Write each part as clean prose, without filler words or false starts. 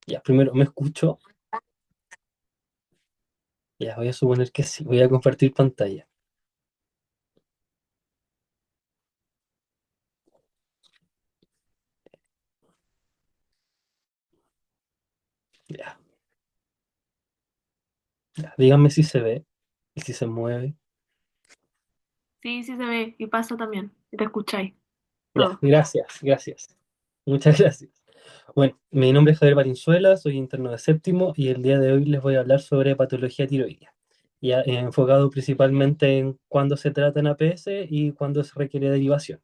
Ya, primero me escucho. Ya, voy a suponer que sí. Voy a compartir pantalla. Ya, ya. Díganme si se ve y si se mueve. Sí, sí se ve y pasa también. Y te escucháis Ya, todo. gracias, gracias. Muchas gracias. Bueno, mi nombre es Javier Valenzuela, soy interno de séptimo y el día de hoy les voy a hablar sobre patología tiroidea. Ya enfocado principalmente en cuándo se trata en APS y cuándo se requiere derivación.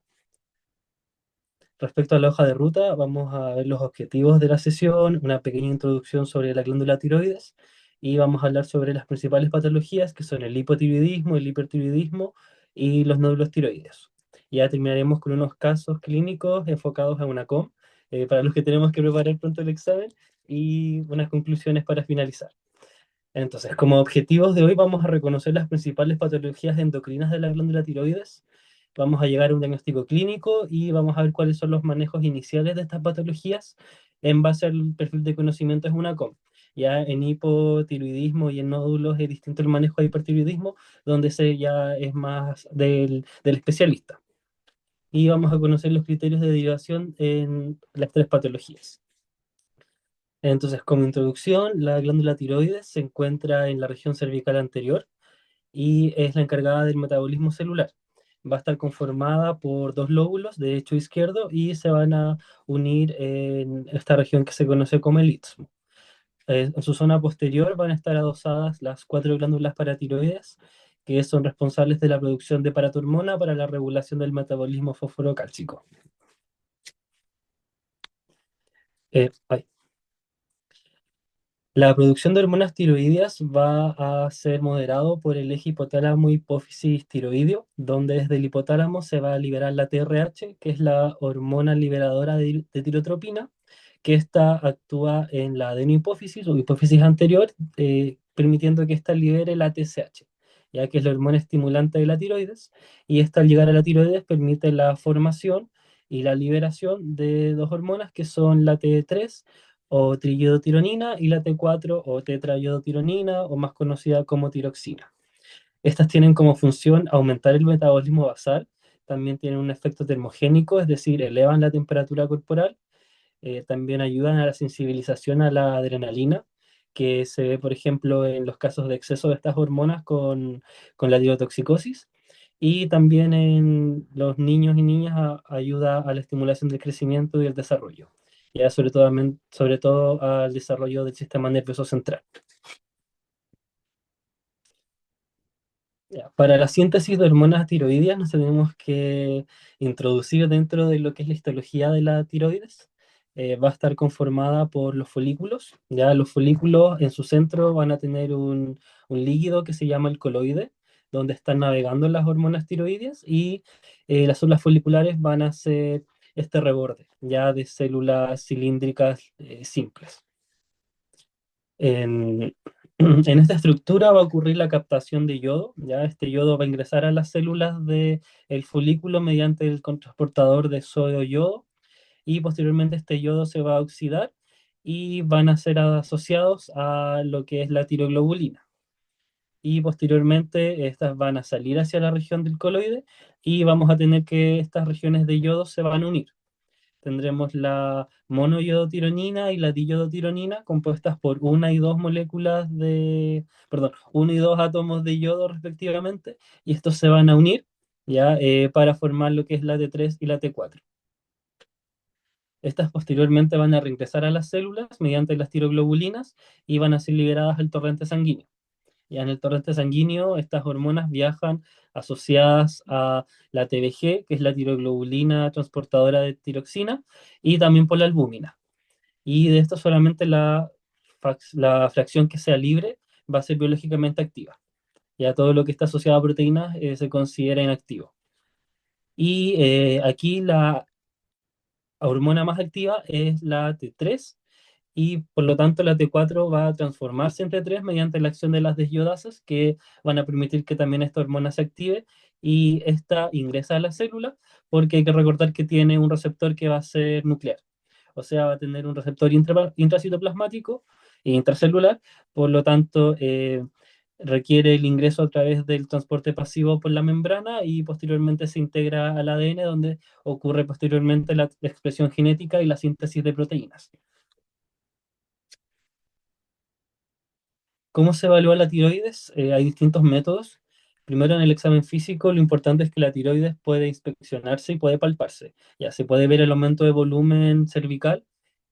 Respecto a la hoja de ruta, vamos a ver los objetivos de la sesión, una pequeña introducción sobre la glándula tiroides y vamos a hablar sobre las principales patologías que son el hipotiroidismo, el hipertiroidismo y los nódulos tiroides. Ya terminaremos con unos casos clínicos enfocados a una COM, para los que tenemos que preparar pronto el examen y unas conclusiones para finalizar. Entonces, como objetivos de hoy vamos a reconocer las principales patologías endocrinas de la glándula tiroides, vamos a llegar a un diagnóstico clínico y vamos a ver cuáles son los manejos iniciales de estas patologías en base al perfil de conocimiento de UNACOM. Ya en hipotiroidismo y en nódulos es distinto el manejo de hipertiroidismo, donde ese ya es más del especialista. Y vamos a conocer los criterios de derivación en las tres patologías. Entonces, como introducción, la glándula tiroides se encuentra en la región cervical anterior y es la encargada del metabolismo celular. Va a estar conformada por dos lóbulos, derecho e izquierdo, y se van a unir en esta región que se conoce como el istmo. En su zona posterior van a estar adosadas las cuatro glándulas paratiroides, que son responsables de la producción de paratormona para la regulación del metabolismo fosforocálcico. Ay. La producción de hormonas tiroideas va a ser moderado por el eje hipotálamo hipófisis tiroideo, donde desde el hipotálamo se va a liberar la TRH, que es la hormona liberadora de tirotropina, que ésta actúa en la adenohipófisis o hipófisis anterior, permitiendo que ésta libere la TSH, ya que es la hormona estimulante de la tiroides, y esta al llegar a la tiroides permite la formación y la liberación de dos hormonas que son la T3 o triiodotironina y la T4 o tetraiodotironina o más conocida como tiroxina. Estas tienen como función aumentar el metabolismo basal, también tienen un efecto termogénico, es decir, elevan la temperatura corporal, también ayudan a la sensibilización a la adrenalina, que se ve, por ejemplo, en los casos de exceso de estas hormonas con la tirotoxicosis, y también en los niños y niñas ayuda a la estimulación del crecimiento y el desarrollo, ya sobre todo al desarrollo del sistema nervioso central. Ya, para la síntesis de hormonas tiroideas nos tenemos que introducir dentro de lo que es la histología de la tiroides. Va a estar conformada por los folículos. Ya los folículos en su centro van a tener un líquido que se llama el coloide, donde están navegando las hormonas tiroideas y las células foliculares van a ser este reborde, ya de células cilíndricas simples. En, en esta estructura va a ocurrir la captación de yodo, ya este yodo va a ingresar a las células del folículo mediante el transportador de sodio-yodo y posteriormente este yodo se va a oxidar y van a ser asociados a lo que es la tiroglobulina. Y posteriormente estas van a salir hacia la región del coloide y vamos a tener que estas regiones de yodo se van a unir. Tendremos la monoiodotironina y la diiodotironina compuestas por una y dos moléculas perdón, uno y dos átomos de yodo respectivamente, y estos se van a unir ya para formar lo que es la T3 y la T4. Estas posteriormente van a reingresar a las células mediante las tiroglobulinas y van a ser liberadas al torrente sanguíneo. Ya en el torrente sanguíneo, estas hormonas viajan asociadas a la TBG, que es la tiroglobulina transportadora de tiroxina, y también por la albúmina. Y de esto solamente la fracción que sea libre va a ser biológicamente activa. Ya todo lo que está asociado a proteínas se considera inactivo. Y aquí la hormona más activa es la T3 y por lo tanto la T4 va a transformarse en T3 mediante la acción de las desyodasas que van a permitir que también esta hormona se active y esta ingresa a la célula porque hay que recordar que tiene un receptor que va a ser nuclear. o sea, va a tener un receptor intracitoplasmático e intracelular, por lo tanto, requiere el ingreso a través del transporte pasivo por la membrana y posteriormente se integra al ADN, donde ocurre posteriormente la expresión genética y la síntesis de proteínas. ¿Cómo se evalúa la tiroides? Hay distintos métodos. Primero, en el examen físico, lo importante es que la tiroides puede inspeccionarse y puede palparse. Ya se puede ver el aumento de volumen cervical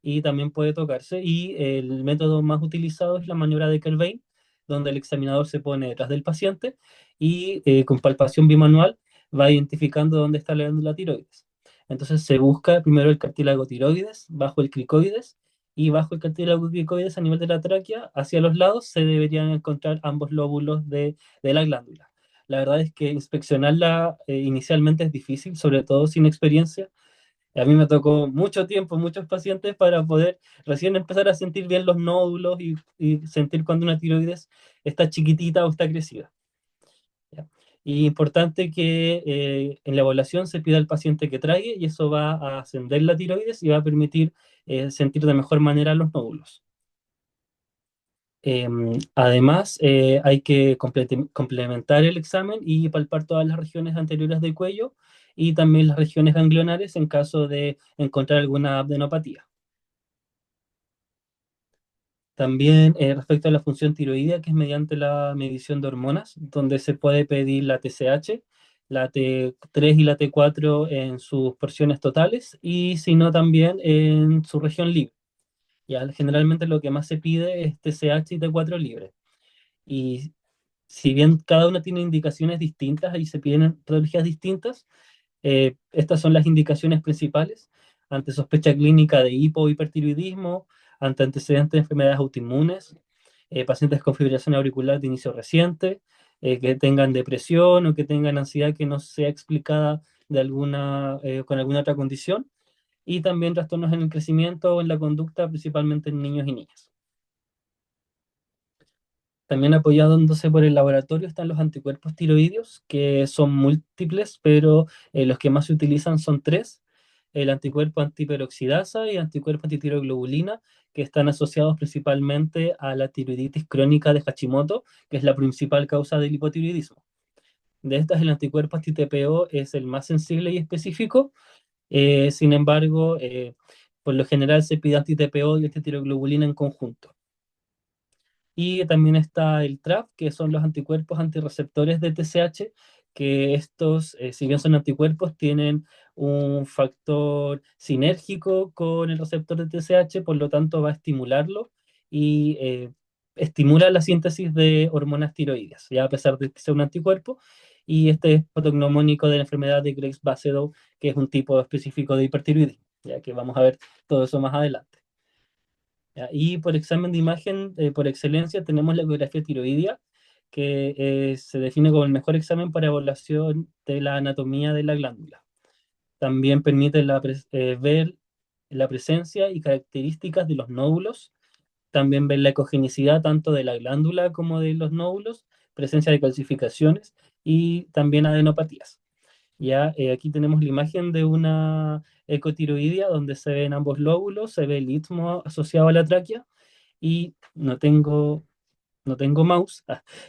y también puede tocarse. Y el método más utilizado es la maniobra de Kelvin, donde el examinador se pone detrás del paciente y con palpación bimanual va identificando dónde está la glándula tiroides. Entonces se busca primero el cartílago tiroides, bajo el cricoides y bajo el cartílago cricoides a nivel de la tráquea, hacia los lados, se deberían encontrar ambos lóbulos de la glándula. La verdad es que inspeccionarla inicialmente es difícil, sobre todo sin experiencia. A mí me tocó mucho tiempo, muchos pacientes para poder recién empezar a sentir bien los nódulos y sentir cuando una tiroides está chiquitita o está crecida. ¿Ya? Y importante que en la evaluación se pida al paciente que trague y eso va a ascender la tiroides y va a permitir sentir de mejor manera los nódulos. Además, hay que complementar el examen y palpar todas las regiones anteriores del cuello y también las regiones ganglionares en caso de encontrar alguna adenopatía. También respecto a la función tiroidea, que es mediante la medición de hormonas, donde se puede pedir la TSH, la T3 y la T4 en sus porciones totales y si no también en su región libre. Ya, generalmente lo que más se pide es TSH y T4 libre. Y si bien cada una tiene indicaciones distintas y se piden patologías distintas, estas son las indicaciones principales ante sospecha clínica de hipo o hipertiroidismo, ante antecedentes de enfermedades autoinmunes, pacientes con fibrilación auricular de inicio reciente, que tengan depresión o que tengan ansiedad que no sea explicada con alguna otra condición, y también trastornos en el crecimiento o en la conducta, principalmente en niños y niñas. También apoyándose por el laboratorio están los anticuerpos tiroideos, que son múltiples, pero los que más se utilizan son tres: el anticuerpo antiperoxidasa y anticuerpo antitiroglobulina, que están asociados principalmente a la tiroiditis crónica de Hashimoto, que es la principal causa del hipotiroidismo. De estas, el anticuerpo anti-TPO es el más sensible y específico. Sin embargo, por lo general se pide anti-TPO y antitiroglobulina en conjunto. Y también está el TRAP, que son los anticuerpos antirreceptores de TSH, que estos, si bien son anticuerpos, tienen un factor sinérgico con el receptor de TSH, por lo tanto va a estimularlo y estimula la síntesis de hormonas tiroides, ya a pesar de que sea un anticuerpo. Y este es patognomónico de la enfermedad de Graves-Basedow, que es un tipo específico de hipertiroidismo, ya que vamos a ver todo eso más adelante. ¿Ya? Y por examen de imagen, por excelencia, tenemos la ecografía tiroidea, que se define como el mejor examen para evaluación de la anatomía de la glándula. También permite ver la presencia y características de los nódulos, también ver la ecogenicidad tanto de la glándula como de los nódulos, presencia de calcificaciones y también adenopatías. Ya, aquí tenemos la imagen de una ecotiroidea donde se ven ambos lóbulos, se ve el istmo asociado a la tráquea y no tengo mouse,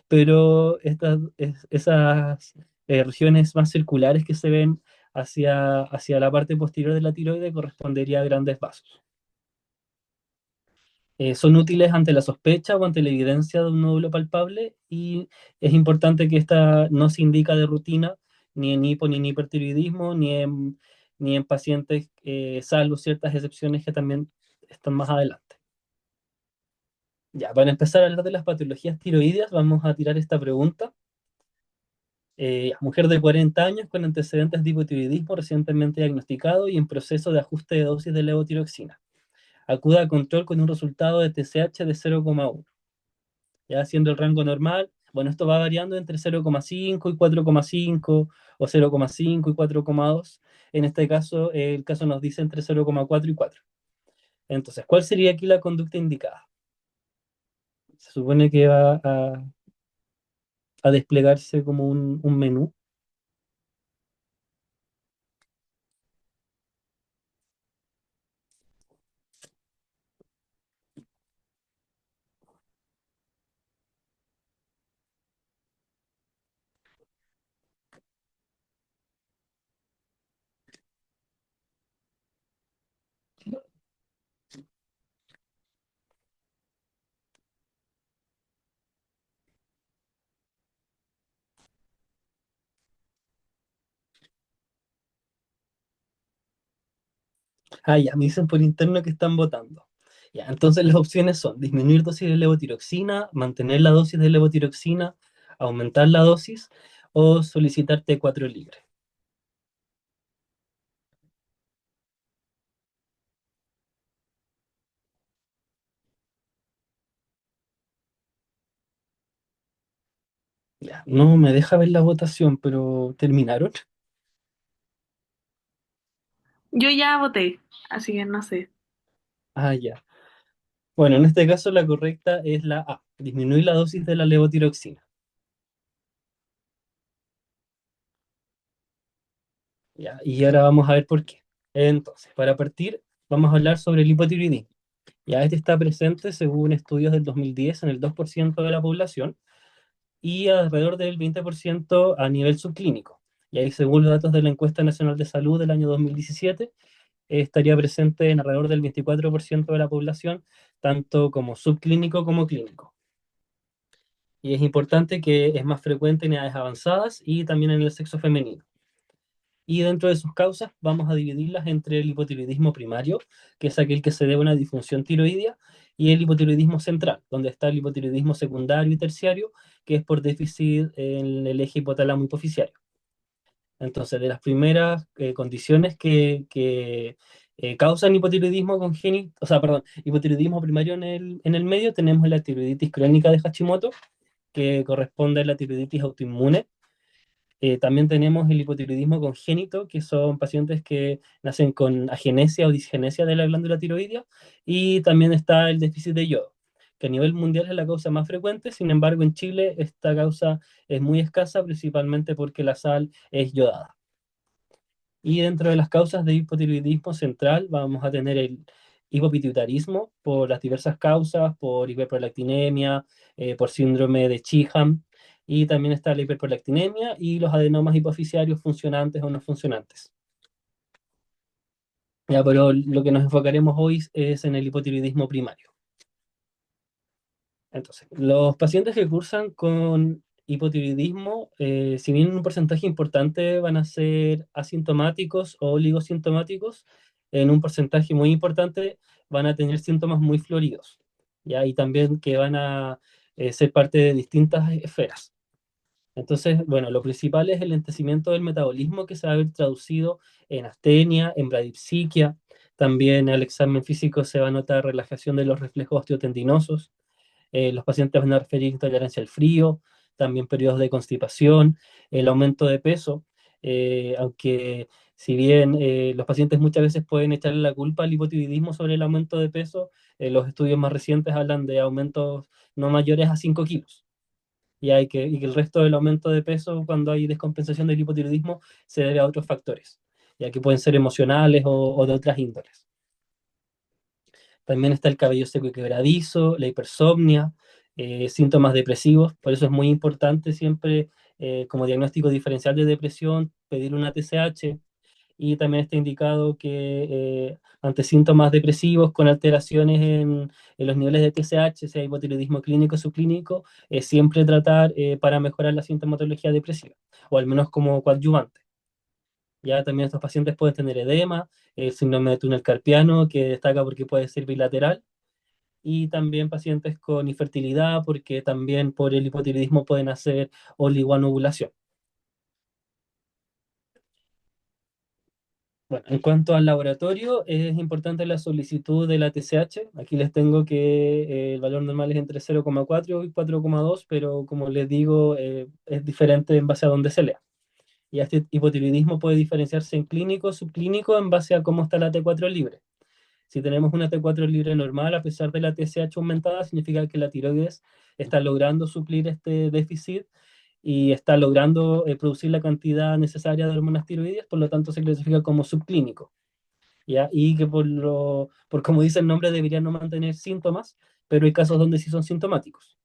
pero esas regiones más circulares que se ven hacia la parte posterior de la tiroide correspondería a grandes vasos. Son útiles ante la sospecha o ante la evidencia de un nódulo palpable y es importante que esta no se indica de rutina ni en hipo ni en hipertiroidismo ni en pacientes, salvo ciertas excepciones que también están más adelante. Ya, para empezar a hablar de las patologías tiroideas, vamos a tirar esta pregunta. Mujer de 40 años con antecedentes de hipotiroidismo recientemente diagnosticado y en proceso de ajuste de dosis de levotiroxina. Acuda a control con un resultado de TSH de 0,1. Ya siendo el rango normal, bueno, esto va variando entre 0,5 y 4,5 o 0,5 y 4,2. En este caso, el caso nos dice entre 0,4 y 4. Entonces, ¿cuál sería aquí la conducta indicada? Se supone que va a desplegarse como un menú. Ah, ya, me dicen por interno que están votando. Ya, entonces las opciones son disminuir dosis de levotiroxina, mantener la dosis de levotiroxina, aumentar la dosis o solicitar T4 libre. Ya, no me deja ver la votación, pero ¿terminaron? Yo ya voté, así que no sé. Ah, ya. Bueno, en este caso la correcta es la A, disminuir la dosis de la levotiroxina. Ya, y ahora vamos a ver por qué. Entonces, para partir, vamos a hablar sobre el hipotiroidismo. Ya este está presente, según estudios del 2010, en el 2% de la población y alrededor del 20% a nivel subclínico. Y ahí, según los datos de la Encuesta Nacional de Salud del año 2017, estaría presente en alrededor del 24% de la población, tanto como subclínico como clínico. Y es importante que es más frecuente en edades avanzadas y también en el sexo femenino. Y dentro de sus causas vamos a dividirlas entre el hipotiroidismo primario, que es aquel que se debe a una disfunción tiroidea, y el hipotiroidismo central, donde está el hipotiroidismo secundario y terciario, que es por déficit en el eje hipotálamo hipoficiario. Entonces, de las primeras condiciones que causan hipotiroidismo congénito, o sea, perdón, hipotiroidismo primario en el medio, tenemos la tiroiditis crónica de Hashimoto, que corresponde a la tiroiditis autoinmune. También tenemos el hipotiroidismo congénito, que son pacientes que nacen con agenesia o disgenesia de la glándula tiroidea, y también está el déficit de yodo, que a nivel mundial es la causa más frecuente. Sin embargo, en Chile esta causa es muy escasa, principalmente porque la sal es yodada. Y dentro de las causas de hipotiroidismo central vamos a tener el hipopituitarismo por las diversas causas, por hiperprolactinemia, por síndrome de Sheehan, y también está la hiperprolactinemia y los adenomas hipoficiarios funcionantes o no funcionantes. Ya, pero lo que nos enfocaremos hoy es en el hipotiroidismo primario. Entonces, los pacientes que cursan con hipotiroidismo, si bien un porcentaje importante van a ser asintomáticos o oligosintomáticos, en un porcentaje muy importante van a tener síntomas muy floridos, ¿ya? Y también que van a ser parte de distintas esferas. Entonces, bueno, lo principal es el lentecimiento del metabolismo que se va a ver traducido en astenia, en bradipsiquia. También al examen físico se va a notar relajación de los reflejos osteotendinosos. Los pacientes van a referir intolerancia al frío, también periodos de constipación, el aumento de peso, aunque si bien los pacientes muchas veces pueden echarle la culpa al hipotiroidismo sobre el aumento de peso, los estudios más recientes hablan de aumentos no mayores a 5 kilos. Y que el resto del aumento de peso, cuando hay descompensación del hipotiroidismo, se debe a otros factores, ya que pueden ser emocionales o de otras índoles. También está el cabello seco y quebradizo, la hipersomnia, síntomas depresivos. Por eso es muy importante siempre, como diagnóstico diferencial de depresión, pedir una TSH. Y también está indicado que ante síntomas depresivos con alteraciones en los niveles de TSH, sea hipotiroidismo clínico o subclínico, siempre tratar para mejorar la sintomatología depresiva, o al menos como coadyuvante. Ya también estos pacientes pueden tener edema, el síndrome de túnel carpiano, que destaca porque puede ser bilateral, y también pacientes con infertilidad, porque también por el hipotiroidismo pueden hacer oligoanovulación. Bueno, en cuanto al laboratorio, es importante la solicitud de la TSH. Aquí les tengo que el valor normal es entre 0,4 y 4,2, pero como les digo, es diferente en base a dónde se lea. Y este hipotiroidismo puede diferenciarse en clínico, subclínico, en base a cómo está la T4 libre. Si tenemos una T4 libre normal, a pesar de la TSH aumentada, significa que la tiroides está logrando suplir este déficit y está logrando producir la cantidad necesaria de hormonas tiroides, por lo tanto se clasifica como subclínico, ¿ya? Y que por como dice el nombre debería no mantener síntomas, pero hay casos donde sí son sintomáticos.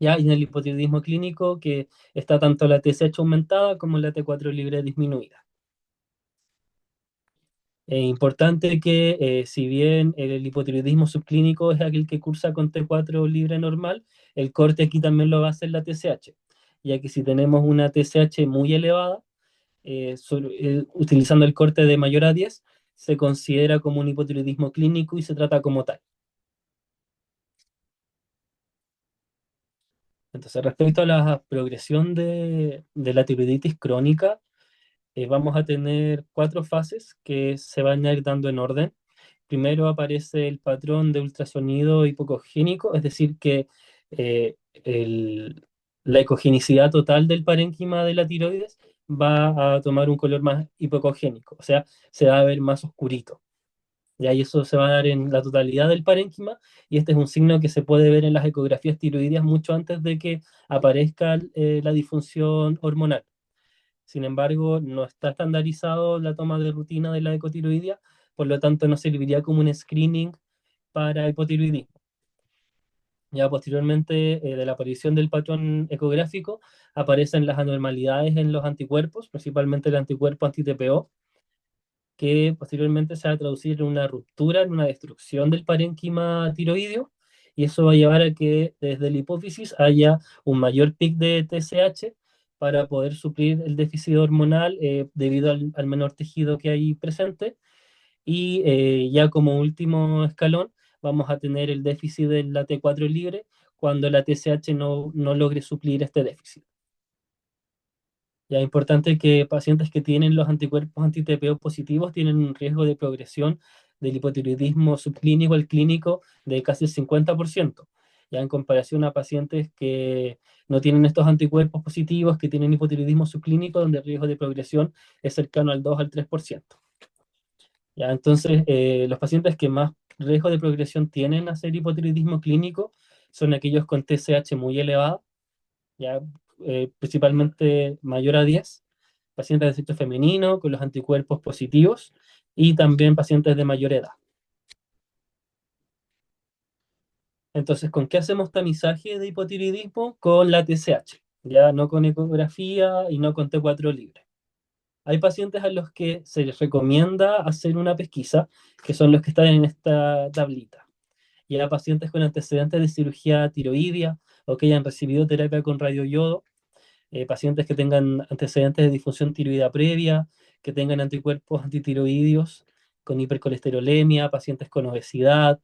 ¿Ya? Y en el hipotiroidismo clínico que está tanto la TSH aumentada como la T4 libre disminuida. Importante que si bien el hipotiroidismo subclínico es aquel que cursa con T4 libre normal, el corte aquí también lo va a hacer la TSH, ya que si tenemos una TSH muy elevada, utilizando el corte de mayor a 10, se considera como un hipotiroidismo clínico y se trata como tal. Entonces, respecto a la progresión de la tiroiditis crónica, vamos a tener cuatro fases que se van a ir dando en orden. Primero aparece el patrón de ultrasonido hipocogénico, es decir, que la ecogenicidad total del parénquima de la tiroides va a tomar un color más hipocogénico, o sea, se va a ver más oscurito. Y ahí eso se va a dar en la totalidad del parénquima, y este es un signo que se puede ver en las ecografías tiroideas mucho antes de que aparezca la disfunción hormonal. Sin embargo, no está estandarizado la toma de rutina de la ecotiroidia, por lo tanto no serviría como un screening para hipotiroidismo. Ya posteriormente de la aparición del patrón ecográfico aparecen las anormalidades en los anticuerpos, principalmente el anticuerpo anti-TPO, que posteriormente se va a traducir en una ruptura, en una destrucción del parénquima tiroideo, y eso va a llevar a que desde la hipófisis haya un mayor pic de TSH para poder suplir el déficit hormonal debido al menor tejido que hay presente. Y ya como último escalón vamos a tener el déficit de la T4 libre cuando la TSH no logre suplir este déficit. Ya es importante que pacientes que tienen los anticuerpos anti-TPO positivos tienen un riesgo de progresión del hipotiroidismo subclínico al clínico de casi el 50%, ya en comparación a pacientes que no tienen estos anticuerpos positivos, que tienen hipotiroidismo subclínico, donde el riesgo de progresión es cercano al 2 al 3%. Ya, entonces, los pacientes que más riesgo de progresión tienen a hacer hipotiroidismo clínico son aquellos con TSH muy elevada, ya principalmente mayor a 10, pacientes de sexo femenino con los anticuerpos positivos y también pacientes de mayor edad. Entonces, ¿con qué hacemos tamizaje de hipotiroidismo? Con la TSH, ya no con ecografía y no con T4 libre. Hay pacientes a los que se les recomienda hacer una pesquisa, que son los que están en esta tablita. Y a pacientes con antecedentes de cirugía tiroidea o que hayan recibido terapia con radioyodo, pacientes que tengan antecedentes de disfunción tiroidea previa, que tengan anticuerpos antitiroideos con hipercolesterolemia, pacientes con obesidad,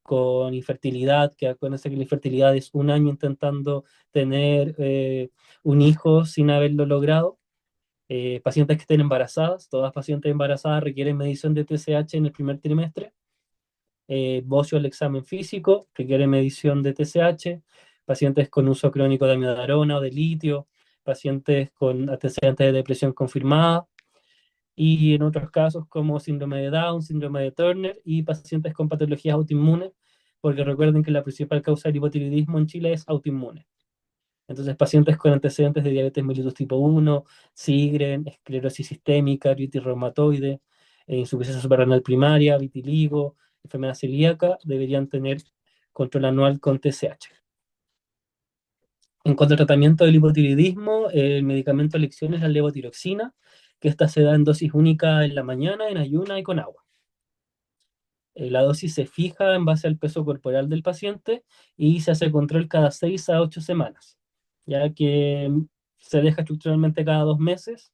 con infertilidad, que acuérdense que la infertilidad es un año intentando tener un hijo sin haberlo logrado. Pacientes que estén embarazadas, todas pacientes embarazadas requieren medición de TSH en el primer trimestre. Bocio el examen físico, requiere medición de TSH, pacientes con uso crónico de amiodarona o de litio, pacientes con antecedentes de depresión confirmada, y en otros casos como síndrome de Down, síndrome de Turner y pacientes con patologías autoinmunes, porque recuerden que la principal causa del hipotiroidismo en Chile es autoinmune. Entonces, pacientes con antecedentes de diabetes mellitus tipo 1, Sjögren, esclerosis sistémica, artritis reumatoide, insuficiencia suprarrenal primaria, vitiligo, enfermedad celíaca, deberían tener control anual con TSH. En cuanto al tratamiento del hipotiroidismo, el medicamento a elección es la levotiroxina, que esta se da en dosis única en la mañana, en ayuna y con agua. La dosis se fija en base al peso corporal del paciente y se hace control cada 6 a 8 semanas, ya que se deja estructuralmente cada 2 meses.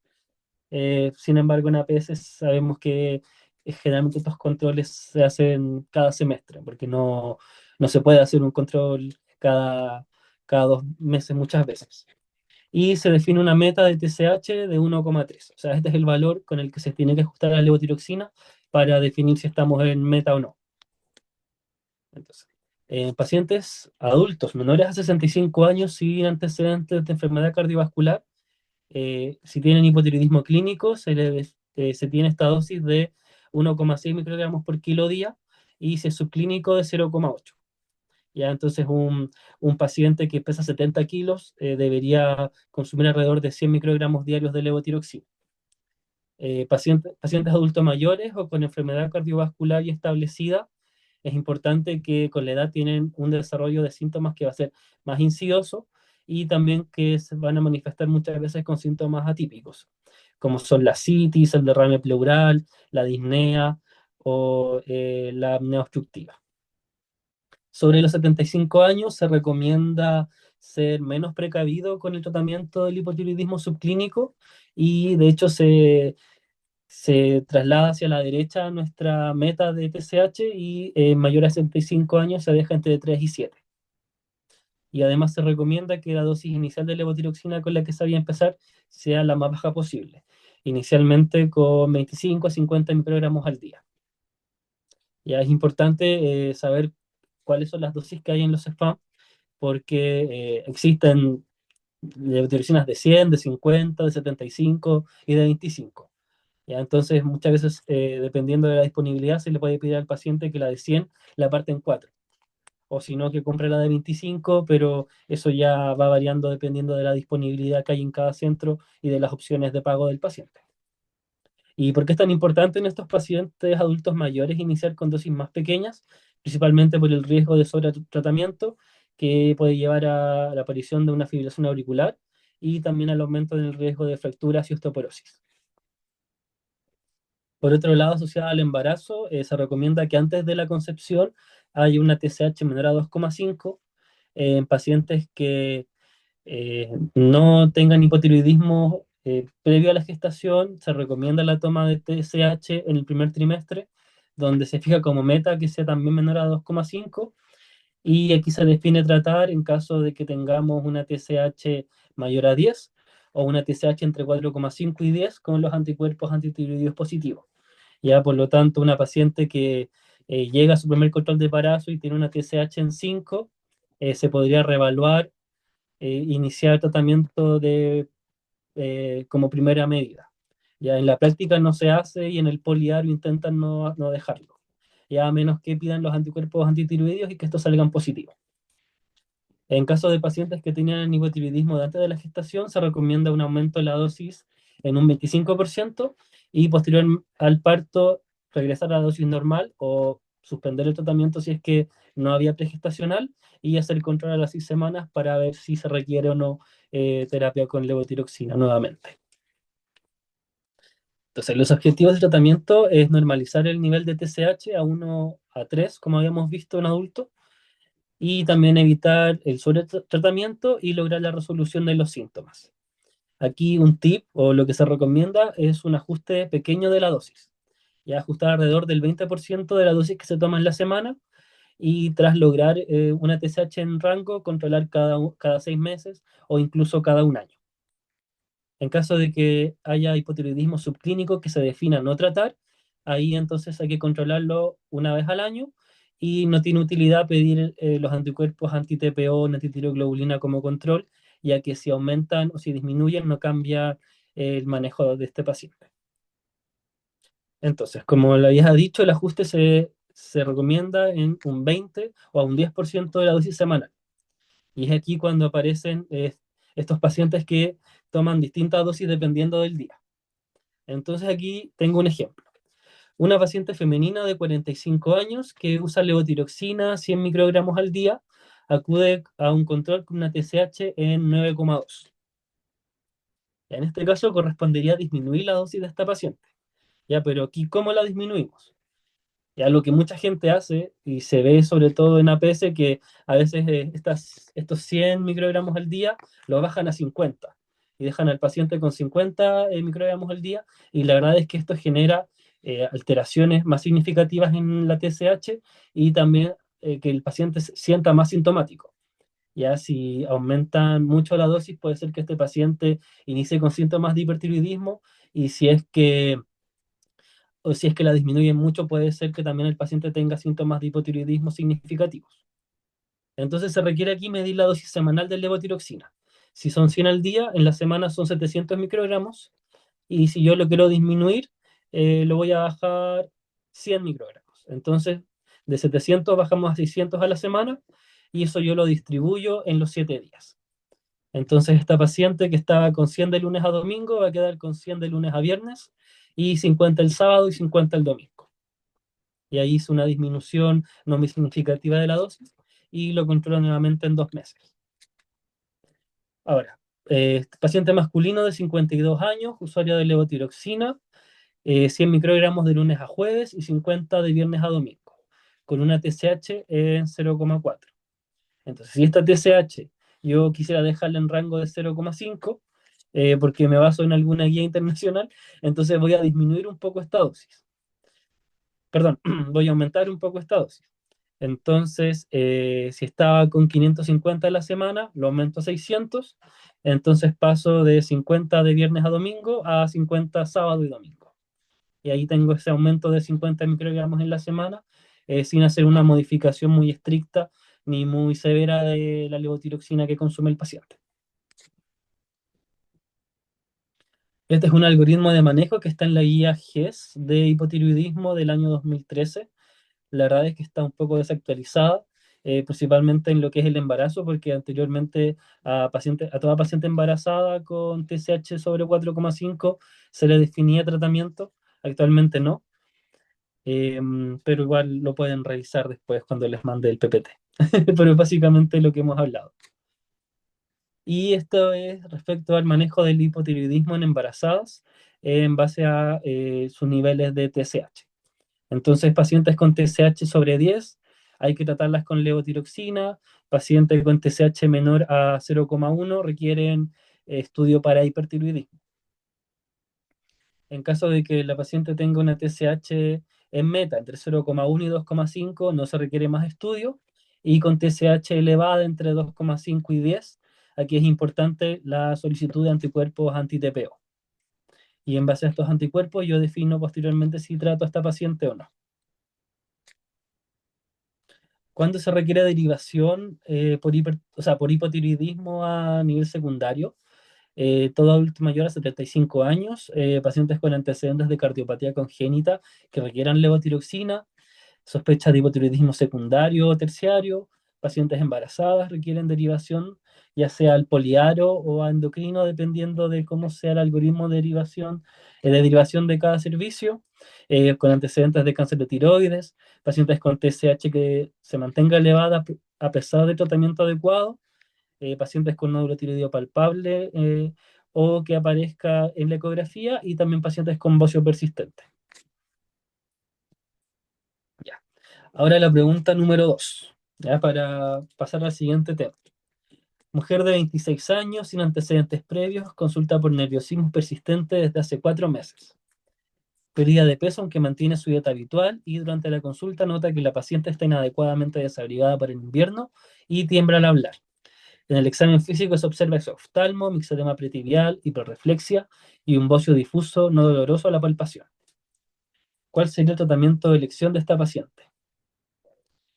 Sin embargo, en APS sabemos que generalmente estos controles se hacen cada semestre, porque no se puede hacer un control cada 2 meses muchas veces. Y se define una meta de TSH de 1,3. O sea, este es el valor con el que se tiene que ajustar la levotiroxina para definir si estamos en meta o no. Entonces, en pacientes adultos menores a 65 años sin antecedentes de enfermedad cardiovascular, si tienen hipotiroidismo clínico, se tiene esta dosis de 1,6 microgramos por kilo día, y si es subclínico de 0,8. Ya, entonces un paciente que pesa 70 kilos debería consumir alrededor de 100 microgramos diarios de levotiroxina. Pacientes adultos mayores o con enfermedad cardiovascular y establecida, es importante que con la edad tienen un desarrollo de síntomas que va a ser más insidioso, y también que se van a manifestar muchas veces con síntomas atípicos, como son la citis, el derrame pleural, la disnea o la apnea obstructiva. Sobre los 75 años se recomienda ser menos precavido con el tratamiento del hipotiroidismo subclínico, y de hecho se traslada hacia la derecha nuestra meta de TSH y mayor a 65 años se deja entre 3 y 7. Y además se recomienda que la dosis inicial de levotiroxina con la que se vaya a empezar sea la más baja posible, inicialmente con 25 a 50 microgramos al día. Ya es importante saber cuáles son las dosis que hay en los spam, porque existen levotiroxinas de 100, de 50, de 75 y de 25. ¿Ya? Entonces, muchas veces, dependiendo de la disponibilidad, se le puede pedir al paciente que la de 100 la parte en 4, o si no, que compre la de 25, pero eso ya va variando dependiendo de la disponibilidad que hay en cada centro y de las opciones de pago del paciente. ¿Y por qué es tan importante en estos pacientes adultos mayores iniciar con dosis más pequeñas? Principalmente por el riesgo de sobretratamiento que puede llevar a la aparición de una fibrilación auricular y también al aumento del riesgo de fracturas y osteoporosis. Por otro lado, asociada al embarazo, se recomienda que antes de la concepción haya una TSH menor a 2,5 en pacientes que no tengan hipotiroidismo previo a la gestación. Se recomienda la toma de TSH en el primer trimestre, donde se fija como meta que sea también menor a 2,5. Y aquí se define tratar en caso de que tengamos una TSH mayor a 10 o una TSH entre 4,5 y 10 con los anticuerpos antitiroideos positivos. Ya, por lo tanto, una paciente que llega a su primer control de embarazo y tiene una TSH en 5, se podría reevaluar, iniciar tratamiento como primera medida. Ya en la práctica no se hace y en el poliario intentan no dejarlo, ya a menos que pidan los anticuerpos antitiroideos y que estos salgan positivos. En caso de pacientes que tenían hipotiroidismo antes de la gestación, se recomienda un aumento de la dosis en un 25% y posterior al parto regresar a la dosis normal o suspender el tratamiento si es que no había pregestacional y hacer el control a las 6 semanas para ver si se requiere o no terapia con levotiroxina nuevamente. Entonces, los objetivos de tratamiento es normalizar el nivel de TSH a 1 a 3, como habíamos visto en adultos, y también evitar el sobretratamiento y lograr la resolución de los síntomas. Aquí un tip o lo que se recomienda es un ajuste pequeño de la dosis, ya ajustar alrededor del 20% de la dosis que se toma en la semana y tras lograr una TSH en rango, controlar cada 6 meses o incluso cada un año. En caso de que haya hipotiroidismo subclínico que se defina no tratar, ahí entonces hay que controlarlo una vez al año y no tiene utilidad pedir los anticuerpos anti-TPO, antitiroglobulina como control, ya que si aumentan o si disminuyen no cambia el manejo de este paciente. Entonces, como le había dicho, el ajuste se recomienda en un 20 o a un 10% de la dosis semanal. Y es aquí cuando aparecen estos pacientes que toman distintas dosis dependiendo del día. Entonces aquí tengo un ejemplo. Una paciente femenina de 45 años que usa levotiroxina 100 microgramos al día acude a un control con una TSH en 9,2. En este caso correspondería disminuir la dosis de esta paciente. Ya, pero aquí, ¿cómo la disminuimos? Ya lo que mucha gente hace, y se ve sobre todo en APS, que a veces estos 100 microgramos al día lo bajan a 50 y dejan al paciente con 50 microgramos al día, y la verdad es que esto genera alteraciones más significativas en la TSH y también que el paciente se sienta más sintomático. Ya si aumentan mucho la dosis, puede ser que este paciente inicie con síntomas de hipertiroidismo, y si es que la disminuyen mucho, puede ser que también el paciente tenga síntomas de hipotiroidismo significativos. Entonces se requiere aquí medir la dosis semanal de levotiroxina. Si son 100 al día, en la semana son 700 microgramos, y si yo lo quiero disminuir, lo voy a bajar 100 microgramos. Entonces, de 700 bajamos a 600 a la semana, y eso yo lo distribuyo en los 7 días. Entonces, esta paciente que estaba con 100 de lunes a domingo va a quedar con 100 de lunes a viernes y 50 el sábado y 50 el domingo. Y ahí hice una disminución no muy significativa de la dosis y lo controlo nuevamente en 2 meses. Ahora, paciente masculino de 52 años, usuario de levotiroxina, 100 microgramos de lunes a jueves y 50 de viernes a domingo, con una TSH en 0,4. Entonces, si esta TSH yo quisiera dejarla en rango de 0,5, porque me baso en alguna guía internacional, entonces voy a disminuir un poco esta dosis. Perdón, voy a aumentar un poco esta dosis. Entonces, si estaba con 550 a la semana, lo aumento a 600. Entonces paso de 50 de viernes a domingo a 50 sábado y domingo. Y ahí tengo ese aumento de 50 microgramos en la semana, sin hacer una modificación muy estricta ni muy severa de la levotiroxina que consume el paciente. Este es un algoritmo de manejo que está en la guía GES de hipotiroidismo del año 2013. La verdad es que está un poco desactualizada, principalmente en lo que es el embarazo, porque anteriormente a toda paciente embarazada con TSH sobre 4,5 se le definía tratamiento, actualmente no, eh, pero igual lo pueden revisar después cuando les mande el PPT. Pero es básicamente lo que hemos hablado. Y esto es respecto al manejo del hipotiroidismo en embarazadas en base a sus niveles de TSH. Entonces, pacientes con TSH sobre 10 hay que tratarlas con levotiroxina. Pacientes con TSH menor a 0,1 requieren estudio para hipertiroidismo. En caso de que la paciente tenga una TSH en meta entre 0,1 y 2,5, no se requiere más estudio. Y con TSH elevada entre 2,5 y 10, aquí es importante la solicitud de anticuerpos anti-TPO. Y en base a estos anticuerpos, yo defino posteriormente si trato a esta paciente o no. Cuando se requiere derivación o sea, por hipotiroidismo a nivel secundario, todo adulto mayor a 75 años, pacientes con antecedentes de cardiopatía congénita que requieran levotiroxina, sospechas de hipotiroidismo secundario o terciario, pacientes embarazadas requieren derivación ya sea al poliaro o a endocrino, dependiendo de cómo sea el algoritmo de derivación de cada servicio, con antecedentes de cáncer de tiroides, pacientes con TSH que se mantenga elevada a pesar del tratamiento adecuado, pacientes con nódulo tiroideo palpable o que aparezca en la ecografía y también pacientes con bocio persistente. Ya. Ahora la pregunta número 2, ya para pasar al siguiente tema. Mujer de 26 años sin antecedentes previos, consulta por nerviosismo persistente desde hace 4 meses. Pérdida de peso aunque mantiene su dieta habitual y durante la consulta nota que la paciente está inadecuadamente desabrigada para el invierno y tiembla al hablar. En el examen físico se observa exoftalmo, mixedema pretibial, hiperreflexia y un bocio difuso no doloroso a la palpación. ¿Cuál sería el tratamiento de elección de esta paciente?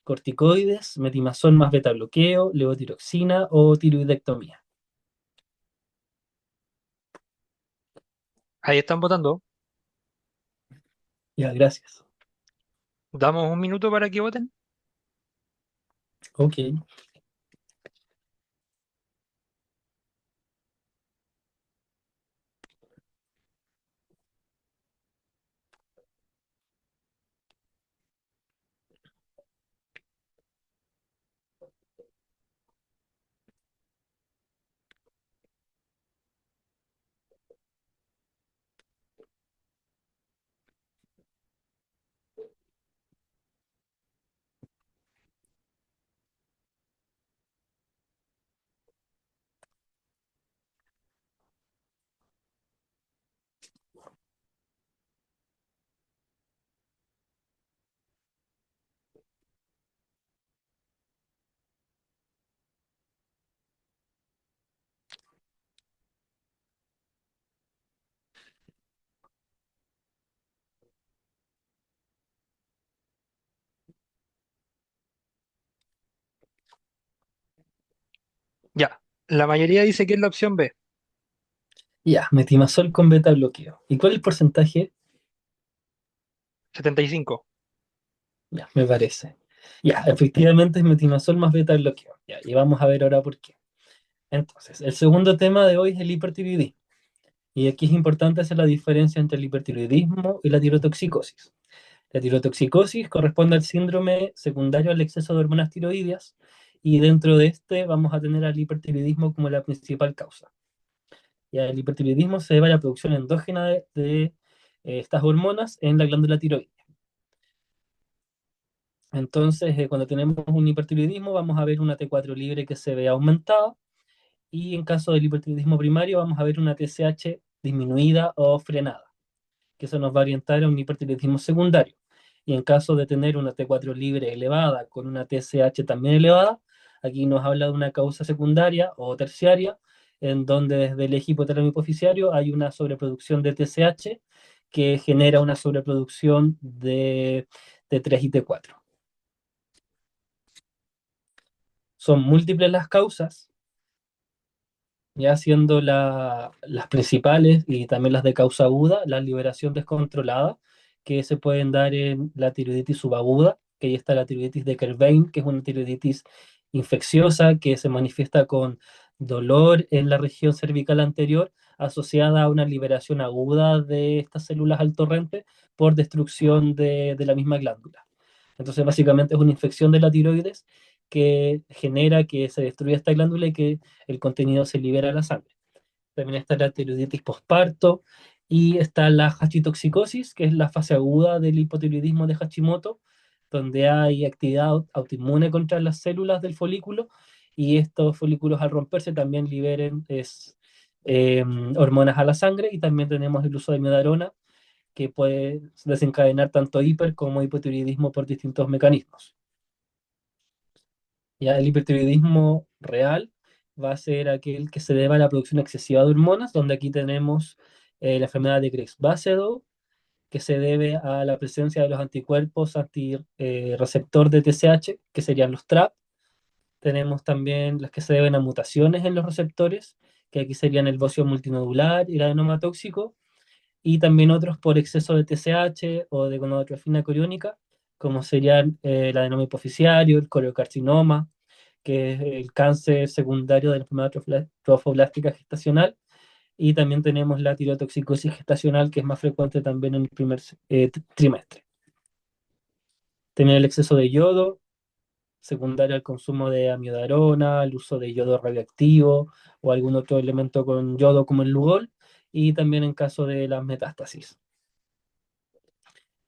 Corticoides, metimazol más beta bloqueo, levotiroxina o tiroidectomía. Ahí están votando. Ya, gracias. Damos un minuto para que voten. Ok. Ya. La mayoría dice que es la opción B, Ya, metimazol con beta bloqueo. ¿Y cuál es el porcentaje? 75. Ya, me parece. Ya, efectivamente es metimazol más beta bloqueo. Ya, y vamos a ver ahora por qué. Entonces, el segundo tema de hoy es el hipertiroidismo. Y aquí es importante hacer la diferencia entre el hipertiroidismo y la tirotoxicosis. La tirotoxicosis corresponde al síndrome secundario al exceso de hormonas tiroideas y dentro de este vamos a tener al hipertiroidismo como la principal causa. Y el hipertiroidismo se debe a la producción endógena de estas hormonas en la glándula tiroides. Entonces, cuando tenemos un hipertiroidismo, vamos a ver una T4 libre que se ve aumentada y en caso del hipertiroidismo primario vamos a ver una TSH disminuida o frenada, que eso nos va a orientar a un hipertiroidismo secundario. Y en caso de tener una T4 libre elevada con una TSH también elevada, aquí nos habla de una causa secundaria o terciaria, en donde desde el eje hipotálamo hipoficiario hay una sobreproducción de TSH que genera una sobreproducción de T3 y T4. Son múltiples las causas, ya siendo las principales y también las de causa aguda, la liberación descontrolada, que se pueden dar en la tiroiditis subaguda, que ahí está la tiroiditis de Kerbein, que es una tiroiditis infecciosa que se manifiesta con dolor en la región cervical anterior, asociada a una liberación aguda de estas células al torrente por destrucción de la misma glándula. Entonces, básicamente es una infección de la tiroides que genera que se destruya esta glándula y que el contenido se libera a la sangre. También está la tiroiditis posparto y está la hachitoxicosis, que es la fase aguda del hipotiroidismo de Hashimoto, donde hay actividad autoinmune contra las células del folículo y estos folículos al romperse también liberen hormonas a la sangre, y también tenemos el uso de miodarona que puede desencadenar tanto hiper como hipotiroidismo por distintos mecanismos. Ya el hipertiroidismo real va a ser aquel que se deba a la producción excesiva de hormonas, donde aquí tenemos la enfermedad de Graves-Basedow, que se debe a la presencia de los anticuerpos antirreceptor de TSH, que serían los TRAP. Tenemos también las que se deben a mutaciones en los receptores, que aquí serían el bocio multinodular y el adenoma tóxico, y también otros por exceso de TSH o de gonadotrofina coriónica, como serían el adenoma hipoficiario, el coriocarcinoma, que es el cáncer secundario de la enfermedad trofoblástica gestacional, y también tenemos la tirotoxicosis gestacional, que es más frecuente también en el primer trimestre. También el exceso de yodo, secundario al consumo de amiodarona, el uso de yodo radioactivo o algún otro elemento con yodo como el Lugol, y también en caso de las metástasis.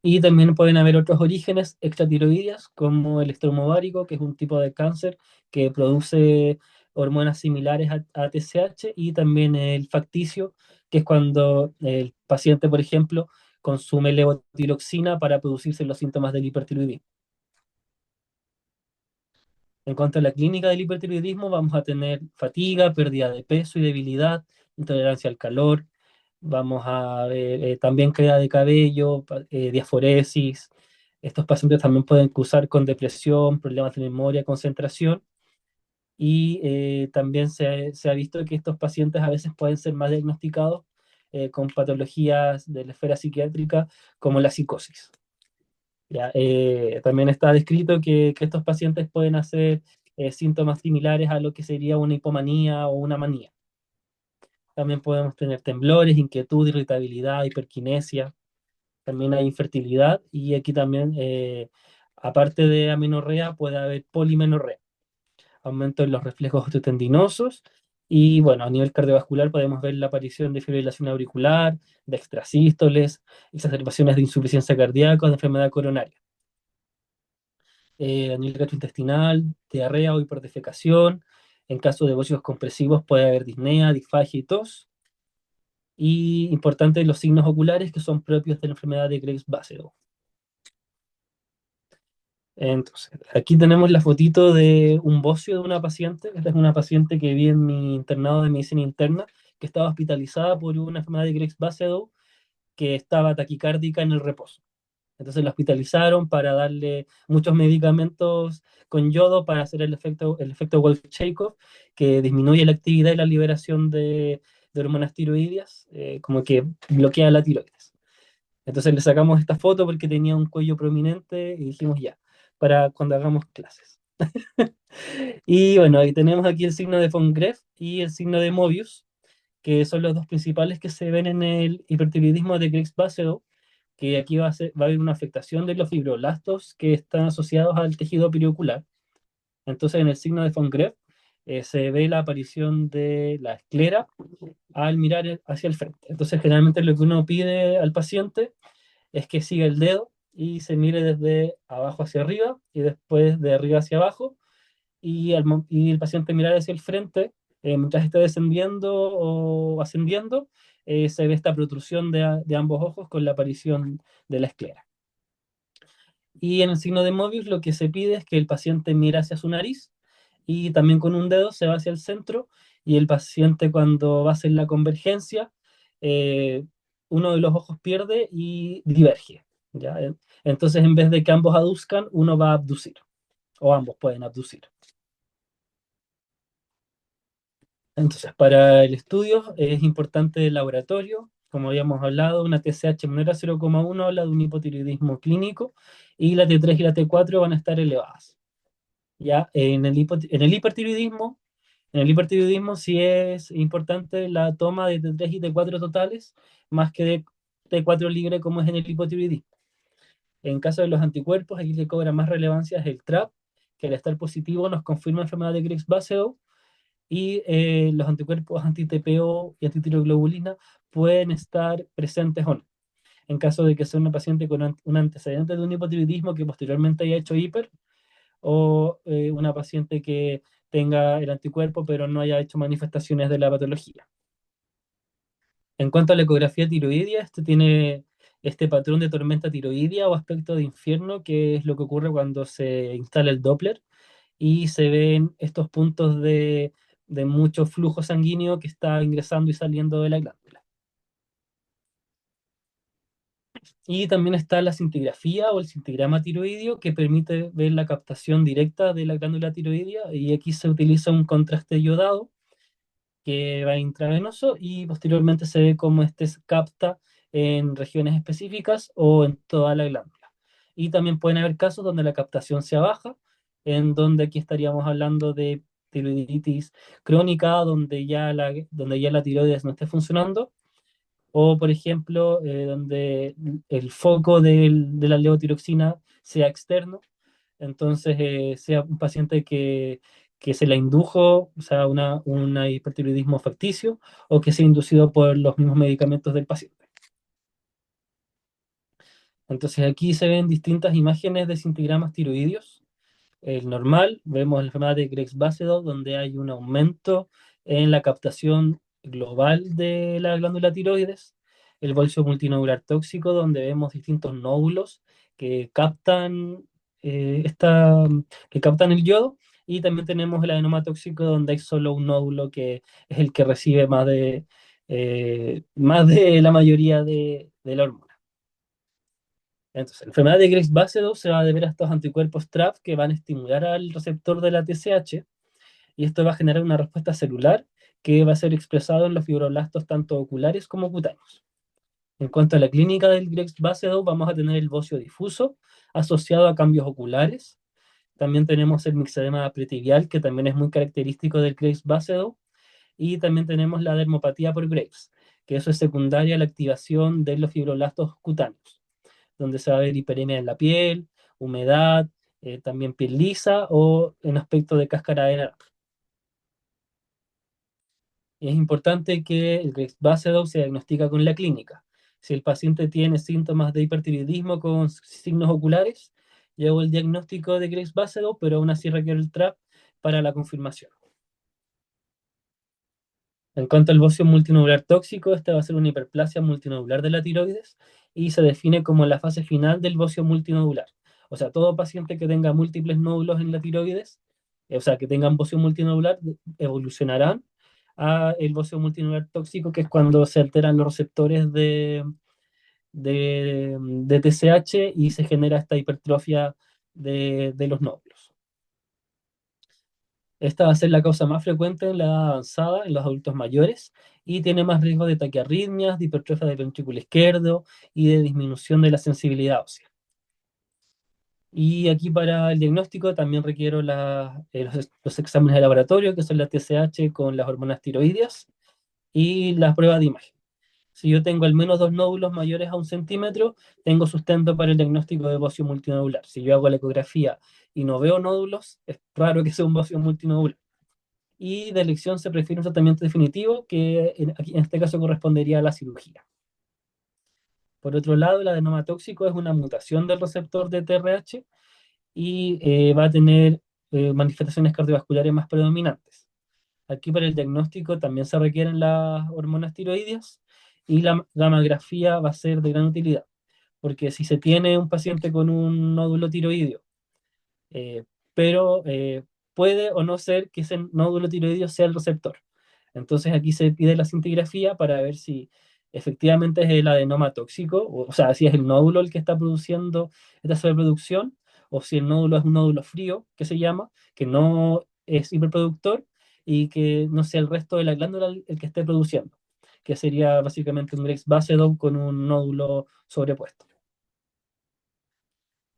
Y también pueden haber otros orígenes extratiroideas, como el estromo ovárico, que es un tipo de cáncer que produce hormonas similares a TSH, y también el facticio, que es cuando el paciente, por ejemplo, consume levotiroxina para producirse los síntomas del hipertiroidismo. En cuanto a la clínica del hipertiroidismo, vamos a tener fatiga, pérdida de peso y debilidad, intolerancia al calor. Vamos a ver también caída de cabello, diaforesis. Estos pacientes también pueden cursar con depresión, problemas de memoria, concentración. Y también se ha visto que estos pacientes a veces pueden ser más diagnosticados con patologías de la esfera psiquiátrica, como la psicosis. ¿Ya? También está descrito que estos pacientes pueden hacer síntomas similares a lo que sería una hipomanía o una manía. También podemos tener temblores, inquietud, irritabilidad, hiperquinesia. También hay infertilidad, y aquí también, aparte de amenorrea, puede haber polimenorrea, aumento en los reflejos osteotendinosos. Y bueno, a nivel cardiovascular podemos ver la aparición de fibrilación auricular, de extrasístoles, exacerbaciones de insuficiencia cardíaca, de enfermedad coronaria. A nivel gastrointestinal, diarrea o hiperdefecación. En caso de bócidos compresivos puede haber disnea, disfagia y tos. Y importante, los signos oculares que son propios de la enfermedad de Graves-Basedow. Entonces, aquí tenemos la fotito de un bocio de una paciente. Esta es una paciente que vi en mi internado de medicina interna, que estaba hospitalizada por una enfermedad de Graves-Basedow, que estaba taquicárdica en el reposo. Entonces la hospitalizaron para darle muchos medicamentos con yodo para hacer el efecto Wolff-Chaikoff, que disminuye la actividad y la liberación de hormonas tiroideas, como que bloquea la tiroides. Entonces le sacamos esta foto porque tenía un cuello prominente y dijimos ya, para cuando hagamos clases. Y bueno, ahí tenemos aquí el signo de von Graef y el signo de Mobius, que son los dos principales que se ven en el hipertiroidismo de Graves-Basedow, que aquí va a haber una afectación de los fibroblastos que están asociados al tejido periocular. Entonces, en el signo de von Graef se ve la aparición de la esclera al mirar hacia el frente. Entonces, generalmente lo que uno pide al paciente es que siga el dedo y se mire desde abajo hacia arriba y después de arriba hacia abajo, y el paciente mirar hacia el frente Mientras está descendiendo o ascendiendo, se ve esta protrusión de ambos ojos con la aparición de la esclera. Y en el signo de Mobius lo que se pide es que el paciente mire hacia su nariz y también con un dedo se va hacia el centro y el paciente cuando va a hacer la convergencia, eh, uno de los ojos pierde y diverge. ¿Ya? Entonces en vez de que ambos aduzcan, uno va a abducir o ambos pueden abducir. Entonces, para el estudio es importante el laboratorio, como habíamos hablado, una TSH menor a 0,1 habla de un hipotiroidismo clínico y la T3 y la T4 van a estar elevadas. Ya en el hipertiroidismo sí es importante la toma de T3 y T4 totales, más que de T4 libre como es en el hipotiroidismo. En caso de los anticuerpos, aquí le cobra más relevancia es el TRAP, que al estar positivo nos confirma enfermedad de Criggs-Basedow, y los anticuerpos anti-TPO y antitiroglobulina pueden estar presentes o no. En caso de que sea una paciente con un antecedente de un hipotiroidismo que posteriormente haya hecho hiper, o una paciente que tenga el anticuerpo pero no haya hecho manifestaciones de la patología. En cuanto a la ecografía tiroidea, este tiene este patrón de tormenta tiroidea o aspecto de infierno, que es lo que ocurre cuando se instala el Doppler y se ven estos puntos de mucho flujo sanguíneo que está ingresando y saliendo de la glándula. Y también está la cintigrafía o el cintigrama tiroideo que permite ver la captación directa de la glándula tiroidea y aquí se utiliza un contraste iodado que va intravenoso y posteriormente se ve cómo este se capta en regiones específicas o en toda la glándula. Y también pueden haber casos donde la captación sea baja, en donde aquí estaríamos hablando de tiroiditis crónica, donde ya la tiroides no esté funcionando, o por ejemplo, donde el foco de la levotiroxina sea externo, entonces sea un paciente que se la indujo, o sea, un hipertiroidismo facticio, o que sea inducido por los mismos medicamentos del paciente. Entonces aquí se ven distintas imágenes de cintigramas tiroideos. El normal, vemos la enfermedad de Creutzfeldt-Jakob, donde hay un aumento en la captación global de la glándula tiroides. El bolso multinodular tóxico, donde vemos distintos nódulos que captan, que captan el yodo. Y también tenemos el adenoma tóxico, donde hay solo un nódulo que es el que recibe más de la mayoría de la hormona. Entonces, la enfermedad de Graves-Basedow se va a deber a estos anticuerpos TRAP que van a estimular al receptor de la TSH y esto va a generar una respuesta celular que va a ser expresado en los fibroblastos tanto oculares como cutáneos. En cuanto a la clínica del Graves-Basedow, vamos a tener el bocio difuso asociado a cambios oculares. También tenemos el mixedema pretibial, que también es muy característico del Graves-Basedow. Y también tenemos la dermopatía por Graves, que eso es secundaria a la activación de los fibroblastos cutáneos donde se va a ver hiperemia en la piel, humedad, también piel lisa o en aspecto de cáscara de naranja. Y es importante que el Graves-Basedow se diagnostica con la clínica. Si el paciente tiene síntomas de hipertiroidismo con signos oculares, llevo el diagnóstico de Graves-Basedow, pero aún así requiere el TRAP para la confirmación. En cuanto al bocio multinodular tóxico, esta va a ser una hiperplasia multinodular de la tiroides y se define como la fase final del bocio multinodular. O sea, todo paciente que tenga múltiples nódulos en la tiroides, o sea, que tengan bocio multinodular, evolucionarán a el bocio multinodular tóxico, que es cuando se alteran los receptores de TSH y se genera esta hipertrofia de los nódulos. Esta va a ser la causa más frecuente en la edad avanzada, en los adultos mayores, y tiene más riesgo de taquiarritmias, de hipertrofia del ventrículo izquierdo y de disminución de la sensibilidad ósea. Y aquí para el diagnóstico también requiero los exámenes de laboratorio, que son la TSH con las hormonas tiroideas y las pruebas de imagen. Si yo tengo al menos dos nódulos mayores a 1 centímetro, tengo sustento para el diagnóstico de bocio multinodular. Si yo hago la ecografía y no veo nódulos, es raro que sea un bocio multinodular. Y de elección se prefiere un tratamiento definitivo que en este caso correspondería a la cirugía. Por otro lado, el adenoma tóxico es una mutación del receptor de TRH y va a tener manifestaciones cardiovasculares más predominantes. Aquí para el diagnóstico también se requieren las hormonas tiroideas y la gammagrafía va a ser de gran utilidad, porque si se tiene un paciente con un nódulo tiroideo, eh, pero puede o no ser que ese nódulo tiroideo sea el receptor. Entonces aquí se pide la cintigrafía para ver si efectivamente es el adenoma tóxico, o sea, si es el nódulo el que está produciendo esta sobreproducción, o si el nódulo es un nódulo frío, que se llama, que no es hiperproductor y que no sea el resto de la glándula el que esté produciendo, que sería básicamente un Graves Basedow con un nódulo sobrepuesto.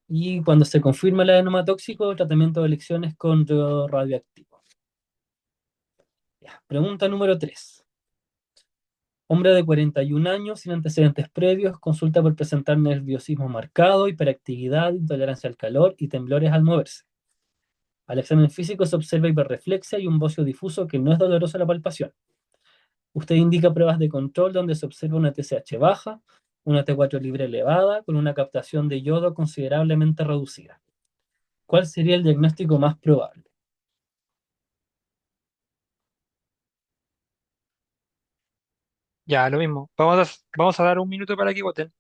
Y cuando se confirma el adenoma tóxico, el tratamiento de elecciones con yodo radioactivo. Ya. Pregunta número 3. Hombre de 41 años, sin antecedentes previos, consulta por presentar nerviosismo marcado, hiperactividad, intolerancia al calor y temblores al moverse. Al examen físico se observa hiperreflexia y un bocio difuso que no es doloroso a la palpación. Usted indica pruebas de control donde se observa una TSH baja, una T4 libre elevada, con una captación de yodo considerablemente reducida. ¿Cuál sería el diagnóstico más probable? Ya, lo mismo. Vamos a dar un minuto para que voten.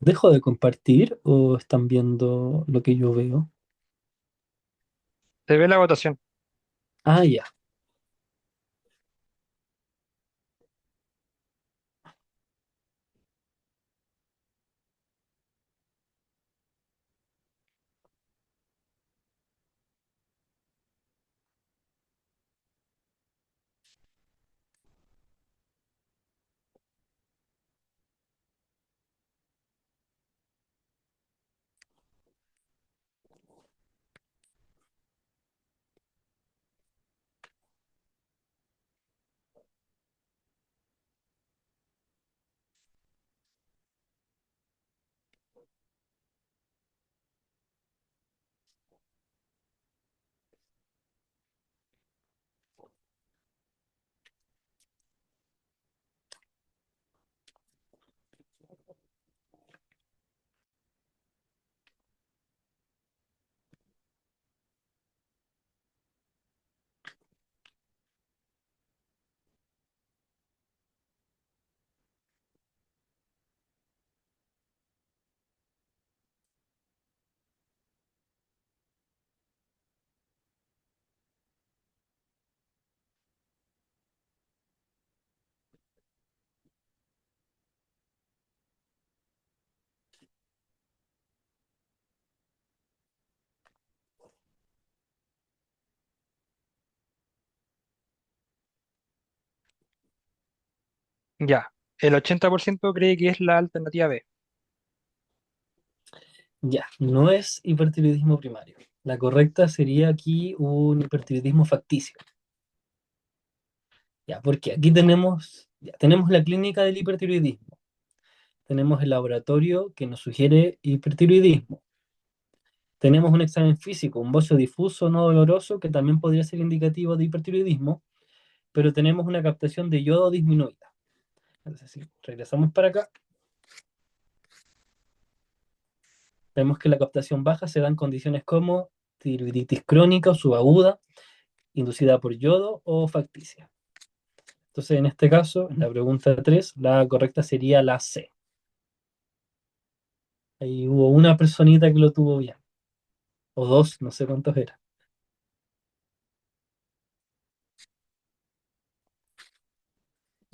¿Dejo de compartir o están viendo lo que yo veo? Se ve la votación. Ah, ya. Ya. El 80% cree que es la alternativa B. Ya, no es hipertiroidismo primario. La correcta sería aquí un hipertiroidismo facticio. Ya, porque aquí tenemos la clínica del hipertiroidismo. Tenemos el laboratorio que nos sugiere hipertiroidismo. Tenemos un examen físico, un bocio difuso no doloroso, que también podría ser indicativo de hipertiroidismo, pero tenemos una captación de yodo disminuida. Entonces, si regresamos para acá, vemos que la captación baja se da en condiciones como tiroiditis crónica o subaguda, inducida por yodo o facticia. Entonces, en este caso, en la pregunta 3, la correcta sería la C. Ahí hubo una personita que lo tuvo bien, o dos, no sé cuántos eran.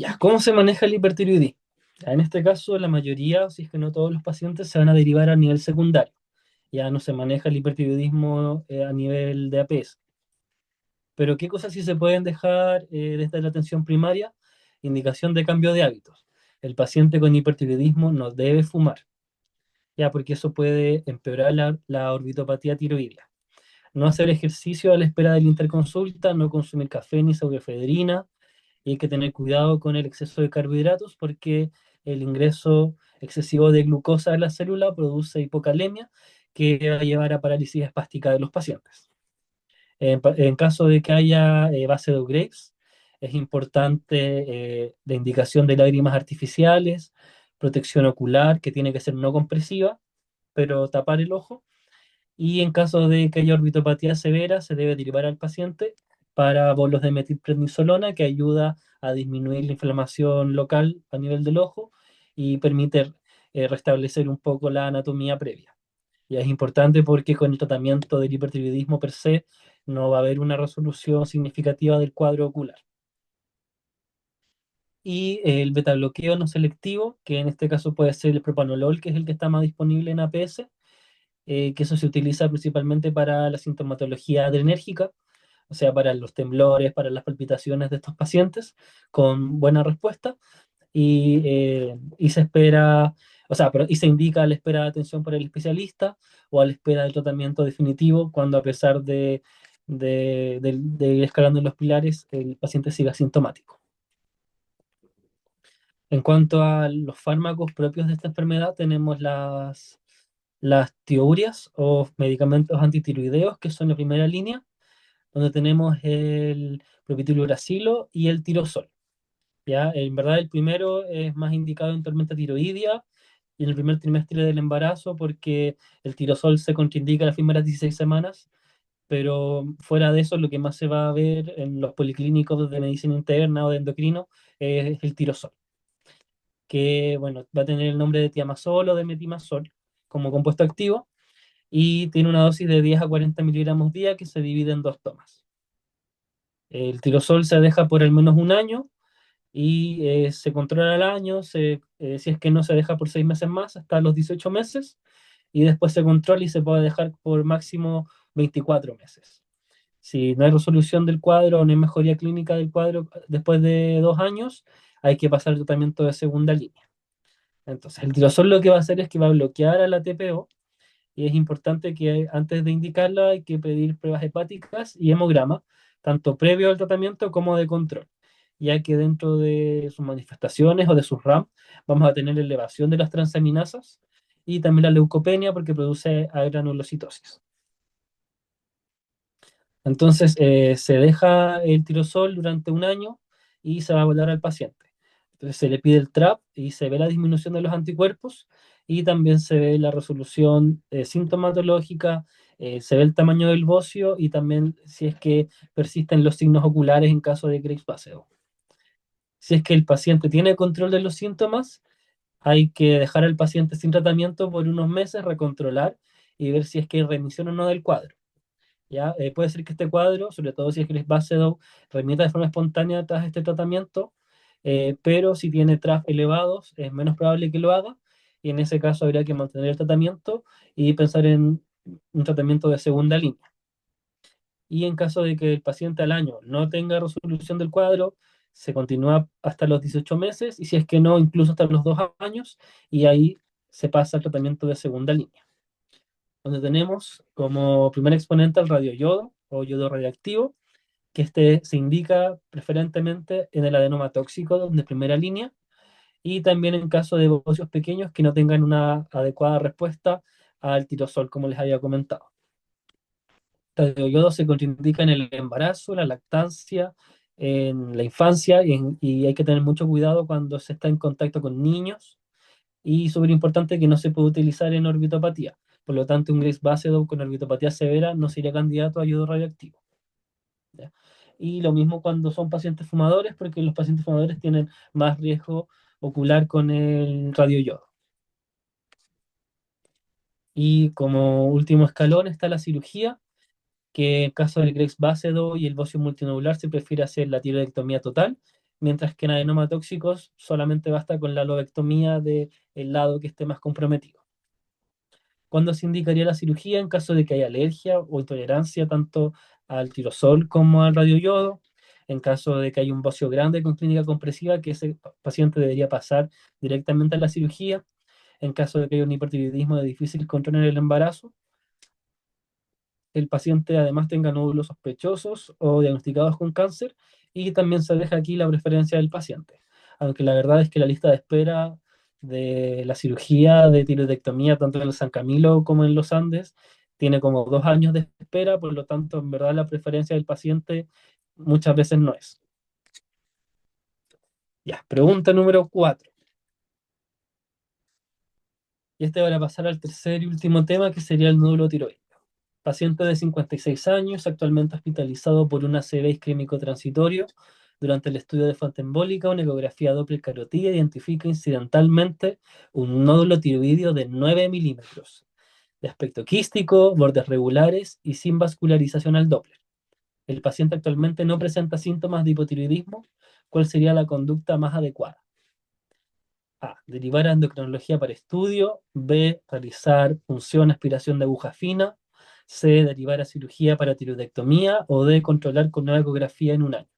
Ya, ¿cómo se maneja el hipertiroidismo? Ya, en este caso, la mayoría, o si es que no todos los pacientes, se van a derivar a nivel secundario. Ya no se maneja el hipertiroidismo a nivel de APS. Pero ¿qué cosas sí se pueden dejar desde la atención primaria? Indicación de cambio de hábitos. El paciente con hipertiroidismo no debe fumar, ya porque eso puede empeorar la orbitopatía tiroidea. No hacer ejercicio a la espera de la interconsulta, no consumir café ni sobreefedrina, y hay que tener cuidado con el exceso de carbohidratos porque el ingreso excesivo de glucosa a la célula produce hipocalemia, que va a llevar a parálisis espástica de los pacientes. En caso de que haya base de Graves, es importante la indicación de lágrimas artificiales, protección ocular, que tiene que ser no compresiva, pero tapar el ojo. Y en caso de que haya orbitopatía severa, se debe derivar al paciente para bolos de metilprednisolona, que ayuda a disminuir la inflamación local a nivel del ojo y permite restablecer un poco la anatomía previa. Y es importante porque con el tratamiento del hipertiroidismo per se no va a haber una resolución significativa del cuadro ocular. Y el betabloqueo no selectivo, que en este caso puede ser el propanolol, que es el que está más disponible en APS, que eso se utiliza principalmente para la sintomatología adrenérgica, o sea, para los temblores, para las palpitaciones de estos pacientes, con buena respuesta, y se espera, o sea, y se indica a la espera de atención por el especialista o a la espera del tratamiento definitivo, cuando a pesar de ir escalando en los pilares, el paciente siga sintomático. En cuanto a los fármacos propios de esta enfermedad, tenemos las tiurias o medicamentos antitiroideos, que son la primera línea, donde tenemos el propituluracilo y el tirosol. ¿Ya? En verdad, el primero es más indicado en tormenta tiroidea y en el primer trimestre del embarazo, porque el tirosol se contraindica las primeras 16 semanas, pero fuera de eso, lo que más se va a ver en los policlínicos de medicina interna o de endocrino es el tirosol, que bueno, va a tener el nombre de tiamazol o de metimazol como compuesto activo y tiene una dosis de 10 a 40 miligramos día que se divide en dos tomas. El tirosol se deja por al menos un año y se controla al año, si es que no se deja por 6 meses más, hasta los 18 meses, y después se controla y se puede dejar por máximo 24 meses. Si no hay resolución del cuadro o no hay mejoría clínica del cuadro después de 2 años, hay que pasar al tratamiento de segunda línea. Entonces, el tirosol lo que va a hacer es que va a bloquear a la TPO y es importante que antes de indicarla hay que pedir pruebas hepáticas y hemograma, tanto previo al tratamiento como de control, ya que dentro de sus manifestaciones o de sus RAM vamos a tener elevación de las transaminasas y también la leucopenia porque produce agranulocitosis. Entonces, se deja el tirosol durante un año y se va a evaluar al paciente. Entonces, se le pide el TRAP y se ve la disminución de los anticuerpos y también se ve la resolución sintomatológica, se ve el tamaño del bocio y también si es que persisten los signos oculares en caso de Graves-Basedow. Si es que el paciente tiene control de los síntomas, hay que dejar al paciente sin tratamiento por unos meses, recontrolar y ver si es que hay remisión o no del cuadro. ¿Ya? Puede ser que este cuadro, sobre todo si es que es Basedow, remita de forma espontánea tras este tratamiento, pero si tiene TRAF elevados, es menos probable que lo haga, y en ese caso habría que mantener el tratamiento y pensar en un tratamiento de segunda línea. Y en caso de que el paciente al año no tenga resolución del cuadro, se continúa hasta los 18 meses, y si es que no, incluso hasta los 2 años, y ahí se pasa al tratamiento de segunda línea donde tenemos como primer exponente al radioyodo o yodo radioactivo, que este se indica preferentemente en el adenoma tóxico de primera línea y también en caso de bocios pequeños que no tengan una adecuada respuesta al tirosol, como les había comentado. El radioyodo se contraindica en el embarazo, la lactancia, en la infancia y hay que tener mucho cuidado cuando se está en contacto con niños y súper importante que no se puede utilizar en orbitopatía. Por lo tanto, un Graves Basedow con orbitopatía severa no sería candidato a yodo radioactivo. ¿Ya? Y lo mismo cuando son pacientes fumadores, porque los pacientes fumadores tienen más riesgo ocular con el radioyodo. Y como último escalón está la cirugía, que en caso del Graves Basedow y el bocio multinodular se prefiere hacer la tiroidectomía total, mientras que en adenoma tóxicos solamente basta con la lobectomía del lado que esté más comprometido. ¿Cuándo se indicaría la cirugía? En caso de que haya alergia o intolerancia tanto al tirosol como al radioyodo. En caso de que haya un bocio grande con clínica compresiva, que ese paciente debería pasar directamente a la cirugía. En caso de que haya un hipertiroidismo de difícil control en el embarazo, el paciente además tenga nódulos sospechosos o diagnosticados con cáncer, y también se deja aquí la preferencia del paciente. Aunque la verdad es que la lista de espera de la cirugía de tiroidectomía, tanto en el San Camilo como en los Andes, tiene como 2 años de espera, por lo tanto, en verdad la preferencia del paciente muchas veces no es. Ya, pregunta número 4. Y este va a pasar al tercer y último tema, que sería el nódulo tiroideo. Paciente de 56 años, actualmente hospitalizado por una ACV isquémico transitorio. Durante el estudio de fuente embólica, una ecografía Doppler carotida identifica incidentalmente un nódulo tiroideo de 9 milímetros, de aspecto quístico, bordes regulares y sin vascularización al Doppler. El paciente actualmente no presenta síntomas de hipotiroidismo. ¿Cuál sería la conducta más adecuada? A. Derivar a endocrinología para estudio. B. Realizar punción, aspiración de aguja fina. C. Derivar a cirugía para tiroidectomía. O D. Controlar con nueva ecografía en un año.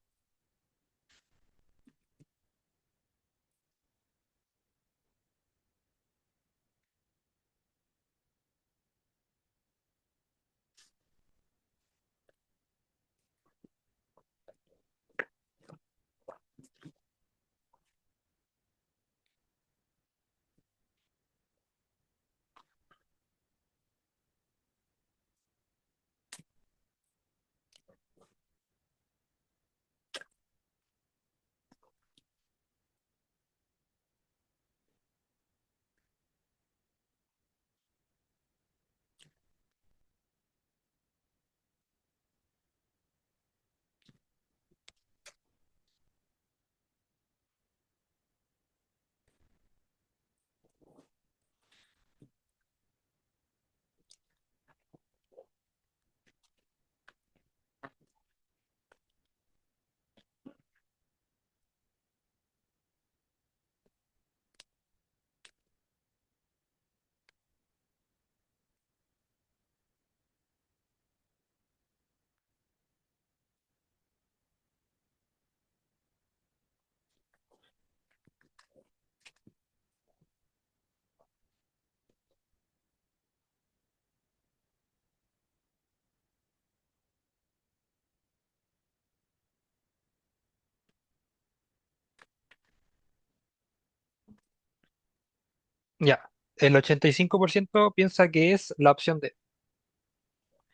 Ya, el 85% piensa que es la opción D.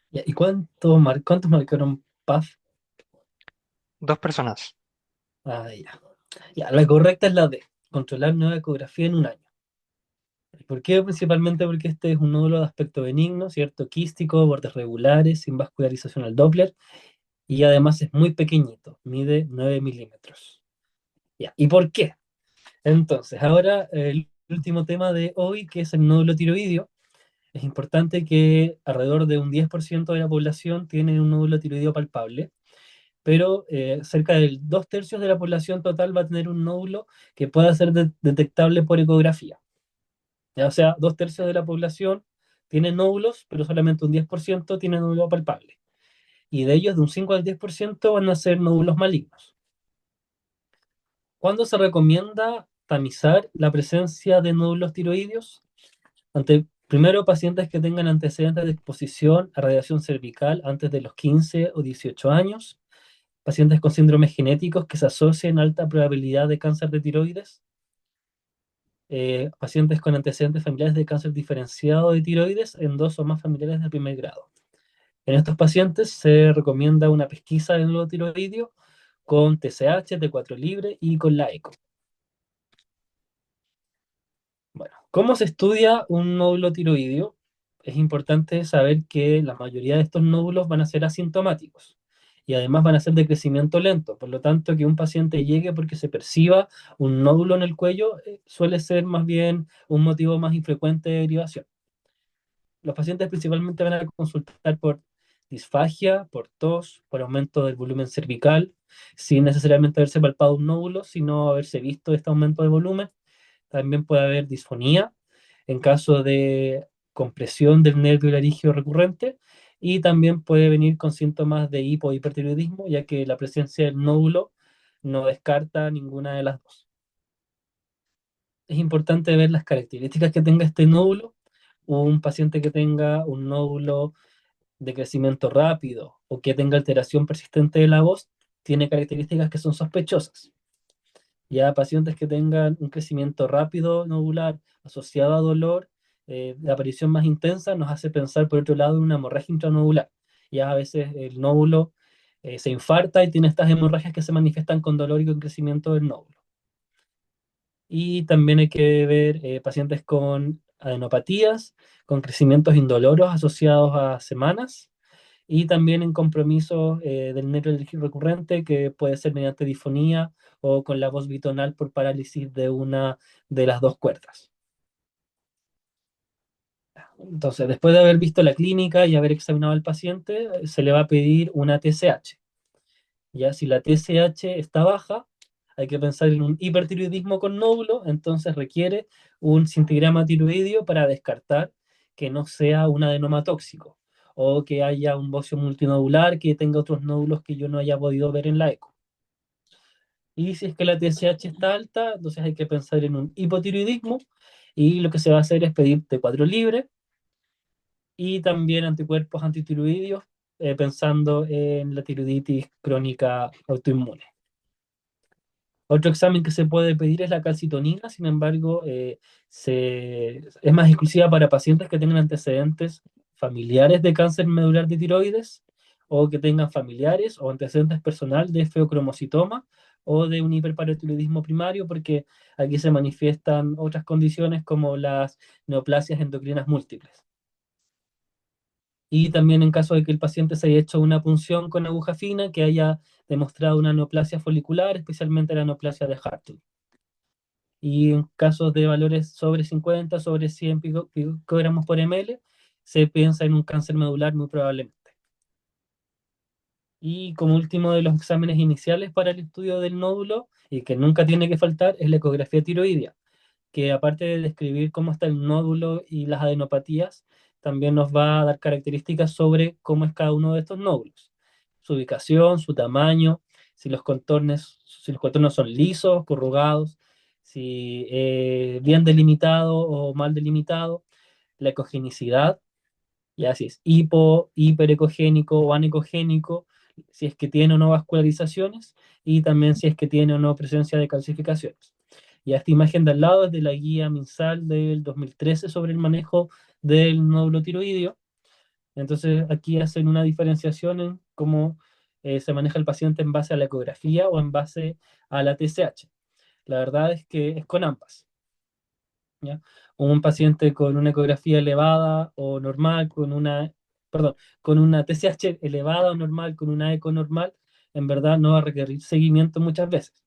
Ya, ¿y cuántos marcaron PAF? 2 personas. Ah, ya. Ya, la correcta es la D. Controlar nueva ecografía en un año. ¿Por qué? Principalmente porque este es un nódulo de aspecto benigno, ¿cierto? Quístico, bordes regulares, sin vascularización al Doppler, y además es muy pequeñito, mide 9 milímetros. Ya, ¿y por qué? Entonces, ahora el último tema de hoy, que es el nódulo tiroideo. Es importante que alrededor de un 10% de la población tiene un nódulo tiroideo palpable, pero cerca del 2/3 de la población total va a tener un nódulo que pueda ser detectable por ecografía. Ya, o sea, 2/3 de la población tiene nódulos, pero solamente un 10% tiene nódulo palpable. Y de ellos, de un 5 al 10% van a ser nódulos malignos. ¿Cuándo se recomienda tamizar la presencia de nódulos tiroideos? Primero, pacientes que tengan antecedentes de exposición a radiación cervical antes de los 15 o 18 años, pacientes con síndromes genéticos que se asocien a alta probabilidad de cáncer de tiroides, pacientes con antecedentes familiares de cáncer diferenciado de tiroides en dos o más familiares de primer grado. En estos pacientes se recomienda una pesquisa de nódulo tiroideo con TSH, T4 libre y con la ECO. Bueno, ¿cómo se estudia un nódulo tiroideo? Es importante saber que la mayoría de estos nódulos van a ser asintomáticos y además van a ser de crecimiento lento. Por lo tanto, que un paciente llegue porque se perciba un nódulo en el cuello suele ser más bien un motivo más infrecuente de derivación. Los pacientes principalmente van a consultar por disfagia, por tos, por aumento del volumen cervical, sin necesariamente haberse palpado un nódulo, sino haberse visto este aumento de volumen. También puede haber disfonía en caso de compresión del nervio laríngeo recurrente y también puede venir con síntomas de hipohipertiroidismo, ya que la presencia del nódulo no descarta ninguna de las dos. Es importante ver las características que tenga este nódulo. Un paciente que tenga un nódulo de crecimiento rápido o que tenga alteración persistente de la voz tiene características que son sospechosas. Ya pacientes que tengan un crecimiento rápido nodular asociado a dolor, de aparición más intensa, nos hace pensar por otro lado en una hemorragia intranodular. Ya a veces el nódulo se infarta y tiene estas hemorragias que se manifiestan con dolor y con crecimiento del nódulo. Y también hay que ver pacientes con adenopatías, con crecimientos indoloros asociados a semanas y también en compromiso del nervio recurrente, que puede ser mediante disfonía o con la voz bitonal por parálisis de una de las dos cuerdas. Entonces, después de haber visto la clínica y haber examinado al paciente, se le va a pedir una TSH. Ya si la TSH está baja, hay que pensar en un hipertiroidismo con nódulo, entonces requiere un cintigrama tiroidio para descartar que no sea un adenoma tóxico o que haya un bocio multinodular que tenga otros nódulos que yo no haya podido ver en la eco. Y si es que la TSH está alta, entonces hay que pensar en un hipotiroidismo y lo que se va a hacer es pedir T4 libre y también anticuerpos antitiroideos, pensando en la tiroiditis crónica autoinmune. Otro examen que se puede pedir es la calcitonina, sin embargo, es más exclusiva para pacientes que tengan antecedentes familiares de cáncer medular de tiroides o que tengan familiares o antecedentes personal de feocromocitoma o de un hiperparotiroidismo primario, porque aquí se manifiestan otras condiciones como las neoplasias endocrinas múltiples. Y también en caso de que el paciente se haya hecho una punción con aguja fina, que haya demostrado una neoplasia folicular, especialmente la neoplasia de Hartle. Y en casos de valores sobre 50, sobre 100 picogramos por ml, se piensa en un cáncer medular muy probablemente. Y como último de los exámenes iniciales para el estudio del nódulo, y que nunca tiene que faltar, es la ecografía tiroidea, que aparte de describir cómo está el nódulo y las adenopatías, también nos va a dar características sobre cómo es cada uno de estos nódulos, su ubicación, su tamaño, si los contornos son lisos, corrugados, si bien delimitado o mal delimitado, la ecogenicidad, ya si es hiperecogénico o anecogénico, si es que tiene o no vascularizaciones y también si es que tiene o no presencia de calcificaciones. Y esta imagen de al lado es de la guía MinSal del 2013 sobre el manejo del nódulo tiroideo. Entonces aquí hacen una diferenciación en cómo se maneja el paciente en base a la ecografía o en base a la TSH. La verdad es que es con ambas. ¿Ya? Un paciente con una ecografía elevada o normal, perdón, con una TSH elevada o normal, con una eco normal, en verdad no va a requerir seguimiento muchas veces.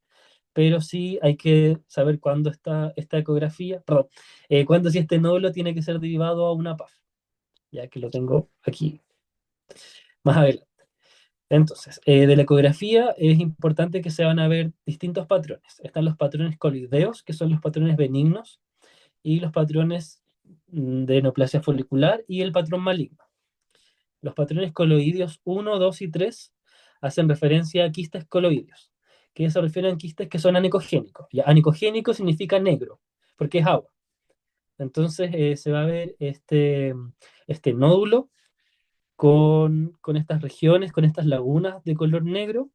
Pero sí hay que saber cuándo está esta ecografía, perdón, cuándo si este nódulo tiene que ser derivado a una PAF, ya que lo tengo aquí más adelante. Entonces, de la ecografía es importante que se van a ver distintos patrones. Están los patrones colideos, que son los patrones benignos, y los patrones de neoplasia folicular y el patrón maligno. Los patrones coloideos 1, 2 y 3 hacen referencia a quistes coloideos, que se refieren a quistes que son anecogénicos. Ya, anecogénico significa negro, porque es agua. Entonces se va a ver este nódulo con estas regiones, con estas lagunas de color negro,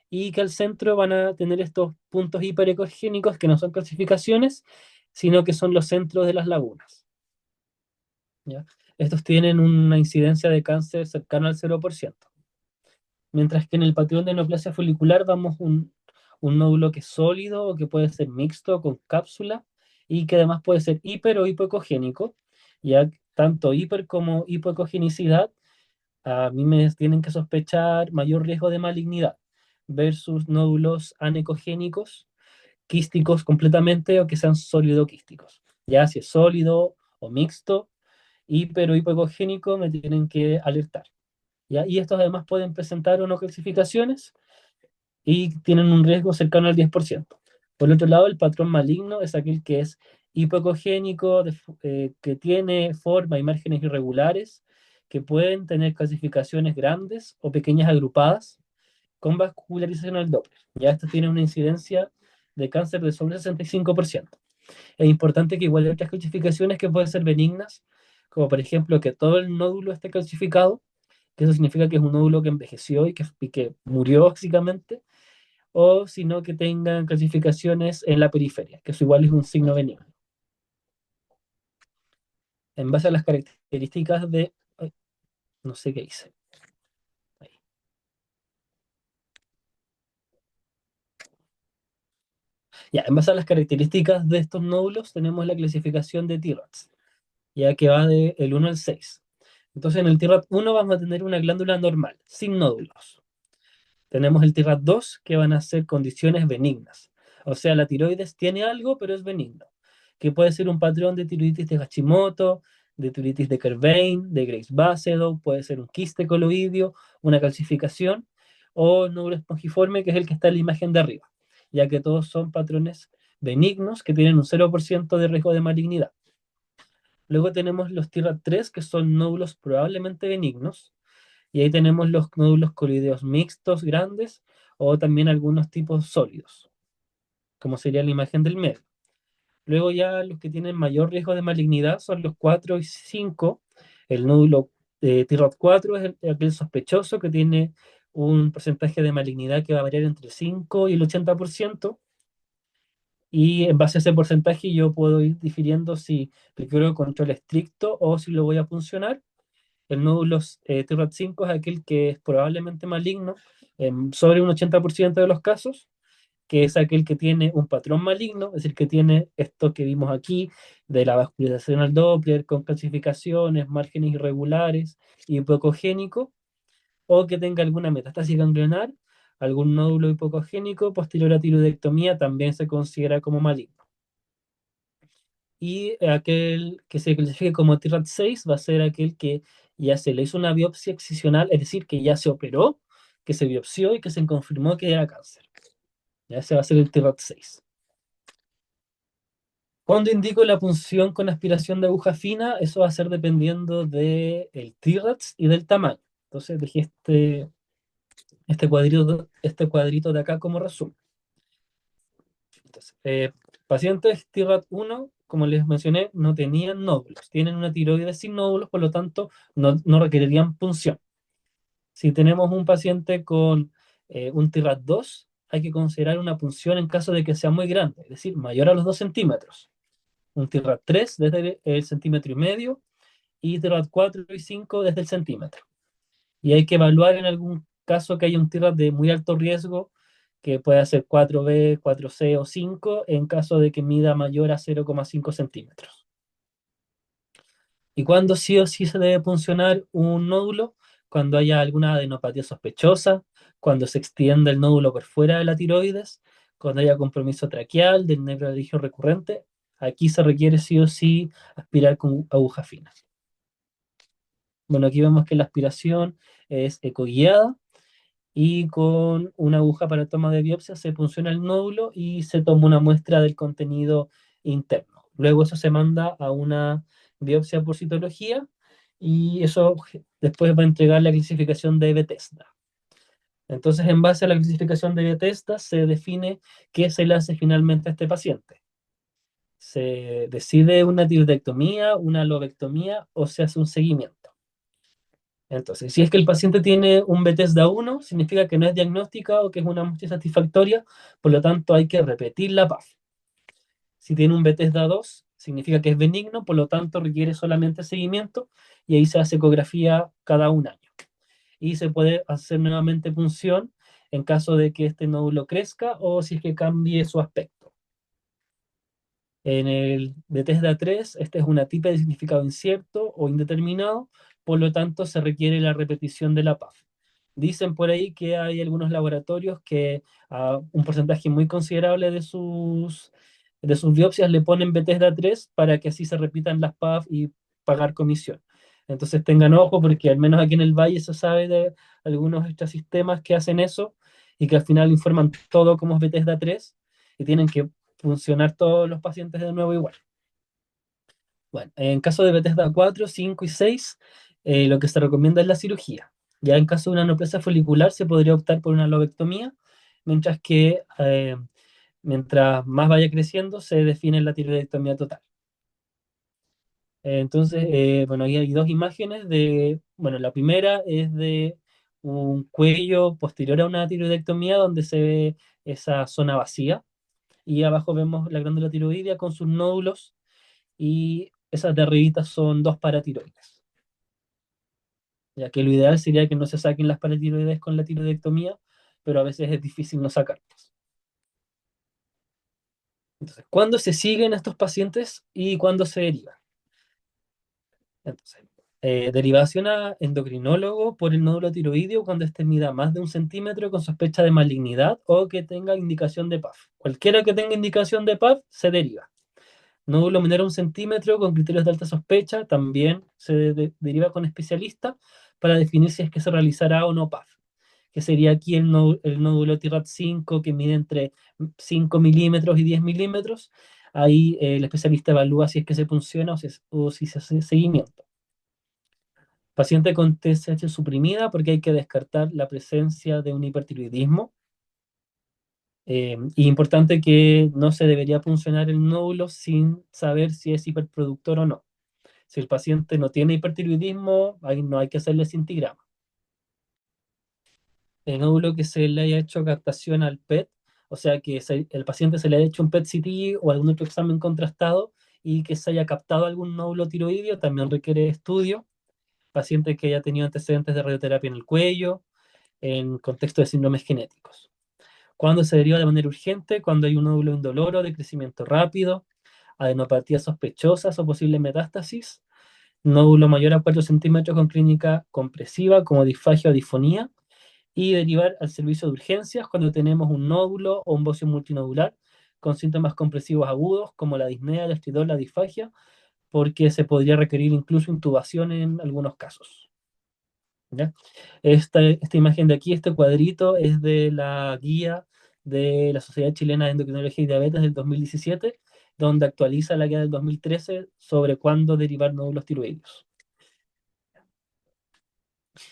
y que al centro van a tener estos puntos hiperecogénicos que no son calcificaciones, sino que son los centros de las lagunas. ¿Ya? Estos tienen una incidencia de cáncer cercana al 0%. Mientras que en el patrón de neoplasia folicular vamos un nódulo que es sólido o que puede ser mixto con cápsula y que además puede ser hiper o hipoecogénico. Ya tanto hiper como hipoecogenicidad a mí me tienen que sospechar mayor riesgo de malignidad versus nódulos anecogénicos, quísticos completamente o que sean sólido quísticos. Ya si es sólido o mixto, hiper o hipoecogénico, me tienen que alertar. ¿Ya? Y estos además pueden presentar o no calcificaciones y tienen un riesgo cercano al 10%. Por el otro lado, el patrón maligno es aquel que es hipoecogénico, que tiene forma y márgenes irregulares, que pueden tener calcificaciones grandes o pequeñas agrupadas con vascularización al Doppler. Ya esto tiene una incidencia de cáncer de sobre 65%. Es importante que igual hay otras calcificaciones que pueden ser benignas, como por ejemplo que todo el nódulo esté calcificado, que eso significa que es un nódulo que envejeció y que murió básicamente, o sino que tengan calcificaciones en la periferia, que eso igual es un signo benigno. En base a las características de... ay, no sé qué hice. Ahí. Ya, en base a las características de estos nódulos tenemos la clasificación de TIRADS, ya que va del 1 al 6. Entonces en el TIRAD 1 vamos a tener una glándula normal, sin nódulos. Tenemos el TIRAD 2, que van a ser condiciones benignas. O sea, la tiroides tiene algo, pero es benigno. Que puede ser un patrón de tiroiditis de Hashimoto, de tiroiditis de Kerbein, de Graves-Basedow, puede ser un quiste coloideo, una calcificación, o nódulo espongiforme, que es el que está en la imagen de arriba, ya que todos son patrones benignos que tienen un 0% de riesgo de malignidad. Luego tenemos los TIRAD 3, que son nódulos probablemente benignos, y ahí tenemos los nódulos coloideos mixtos grandes o también algunos tipos sólidos, como sería la imagen del medio. Luego ya los que tienen mayor riesgo de malignidad son los 4 y 5. El nódulo TIROD 4 es aquel sospechoso que tiene un porcentaje de malignidad que va a variar entre el 5 y el 80%. Y en base a ese porcentaje yo puedo ir difiriendo si requiero control estricto o si lo voy a funcionar. El nódulo TIRAD 5 es aquel que es probablemente maligno en sobre un 80% de los casos, que es aquel que tiene un patrón maligno, es decir, que tiene esto que vimos aquí, de la vascularización al Doppler, con calcificaciones, márgenes irregulares, hipocogénico, o que tenga alguna metástasis ganglionar, algún nódulo hipocogénico posterior a tiroidectomía también se considera como maligno. Y aquel que se clasifique como TIRAD 6 va a ser aquel que ya se le hizo una biopsia excisional, es decir, que ya se operó, que se biopsió y que se confirmó que era cáncer. Ya ese va a ser el TIRAD 6. Cuando indico la punción con aspiración de aguja fina, eso va a ser dependiendo del TIRADS y del tamaño. Entonces dejé este cuadrito de acá como resumen. Entonces, pacientes TIRAD 1, como les mencioné, no tenían nódulos. Tienen una tiroides sin nódulos, por lo tanto, no requerirían punción. Si tenemos un paciente con un TIRAD 2, hay que considerar una punción en caso de que sea muy grande, es decir, mayor a los 2 centímetros. Un TIRAD 3 desde el centímetro y medio y TIRAD 4 y 5 desde el centímetro. Y hay que evaluar en algún caso que haya un TIRAD de muy alto riesgo, que pueda ser 4B, 4C o 5, en caso de que mida mayor a 0,5 centímetros. ¿Y cuándo sí o sí se debe puncionar un nódulo? Cuando haya alguna adenopatía sospechosa, cuando se extienda el nódulo por fuera de la tiroides, cuando haya compromiso traqueal del nervio laríngeo recurrente. Aquí se requiere sí o sí aspirar con aguja fina. Bueno, aquí vemos que la aspiración es ecoguiada y con una aguja para toma de biopsia se punciona el nódulo y se toma una muestra del contenido interno. Luego eso se manda a una biopsia por citología y eso después va a entregar la clasificación de Bethesda. Entonces, en base a la clasificación de Bethesda, se define qué se le hace finalmente a este paciente. Se decide una tiroidectomía, una lobectomía o se hace un seguimiento. Entonces, si es que el paciente tiene un Bethesda 1, significa que no es diagnóstica o que es una muestra satisfactoria, por lo tanto hay que repetir la PAF. Si tiene un Bethesda 2, significa que es benigno, por lo tanto requiere solamente seguimiento y ahí se hace ecografía cada un año. Y se puede hacer nuevamente punción en caso de que este nódulo crezca o si es que cambie su aspecto. En el Bethesda 3, este es una tipa de significado incierto o indeterminado, por lo tanto se requiere la repetición de la PAF. Dicen por ahí que hay algunos laboratorios que a un porcentaje muy considerable de sus biopsias le ponen Bethesda 3 para que así se repitan las PAF y pagar comisión. Entonces tengan ojo porque al menos aquí en el Valle se sabe de algunos extrasistemas que hacen eso y que al final informan todo como es Bethesda 3 y tienen que funcionar todos los pacientes de nuevo igual. Bueno, en caso de Bethesda 4, 5 y 6, lo que se recomienda es la cirugía. Ya en caso de una neoplasia folicular se podría optar por una lobectomía, mientras que mientras más vaya creciendo se define la tiroidectomía total. Entonces, bueno, ahí hay dos imágenes bueno, la primera es de un cuello posterior a una tiroidectomía donde se ve esa zona vacía y abajo vemos la glándula tiroidea con sus nódulos y esas de arribita son dos paratiroides. Ya que lo ideal sería que no se saquen las paratiroides con la tiroidectomía, pero a veces es difícil no sacarlas. Entonces, ¿cuándo se siguen estos pacientes y cuándo se derivan? Entonces, derivación a endocrinólogo por el nódulo tiroideo cuando este mida más de 1 centímetro con sospecha de malignidad o que tenga indicación de PAF. Cualquiera que tenga indicación de PAF se deriva. Nódulo menor a 1 centímetro con criterios de alta sospecha también se deriva con especialista para definir si es que se realizará o no PAF, que sería aquí el nódulo TIRAP5 que mide entre 5 milímetros y 10 milímetros. Ahí el especialista evalúa si es que se funciona o si se hace seguimiento. Paciente con TSH suprimida porque hay que descartar la presencia de un hipertiroidismo. Y importante que no se debería puncionar el nódulo sin saber si es hiperproductor o no. Si el paciente no tiene hipertiroidismo, ahí no hay que hacerle cintigrama. El nódulo que se le haya hecho captación al PET, o sea que el paciente se le haya hecho un PET-CT o algún otro examen contrastado y que se haya captado algún nódulo tiroideo, también requiere estudio. Paciente que haya tenido antecedentes de radioterapia en el cuello, en contexto de síndromes genéticos. ¿Cuándo se deriva de manera urgente? Cuando hay un nódulo indoloro de crecimiento rápido, adenopatías sospechosas o posible metástasis, nódulo mayor a 4 centímetros con clínica compresiva como disfagia o disfonía, y derivar al servicio de urgencias cuando tenemos un nódulo o un bocio multinodular con síntomas compresivos agudos como la disnea, el estridor, la disfagia, porque se podría requerir incluso intubación en algunos casos. ¿Ya? Esta imagen de aquí, este cuadrito, es de la guía de la Sociedad Chilena de Endocrinología y Diabetes del 2017, donde actualiza la guía del 2013 sobre cuándo derivar nódulos tiroideos.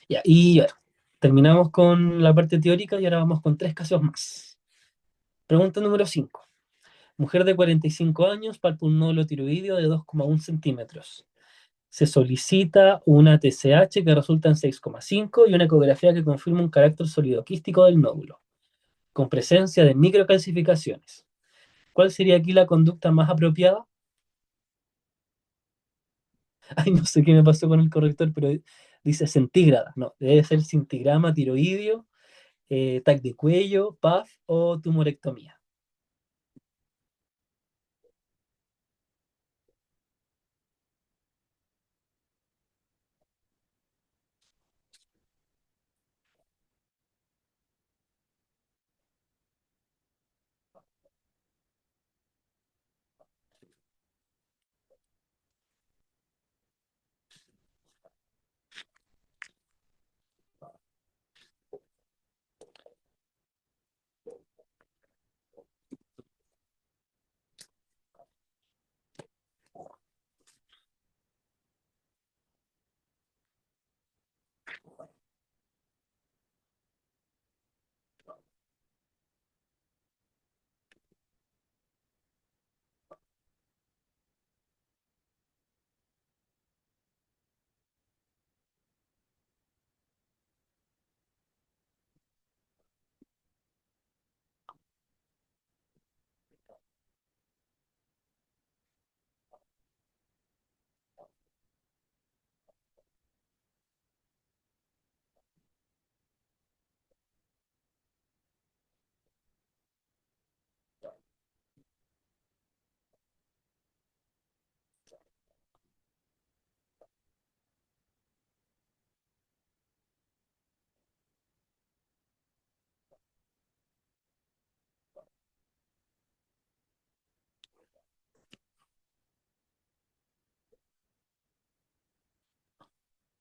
Ya, y bueno, terminamos con la parte teórica y ahora vamos con tres casos más. Pregunta número 5. Mujer de 45 años, palpa un nódulo tiroideo de 2,1 centímetros. Se solicita una TSH que resulta en 6,5 y una ecografía que confirma un carácter solidoquístico del nódulo, con presencia de microcalcificaciones. ¿Cuál sería aquí la conducta más apropiada? Ay, no sé qué me pasó con el corrector, pero dice centígrada. No, debe ser cintigrama tiroideo, TAC de cuello, PAF o tumorectomía.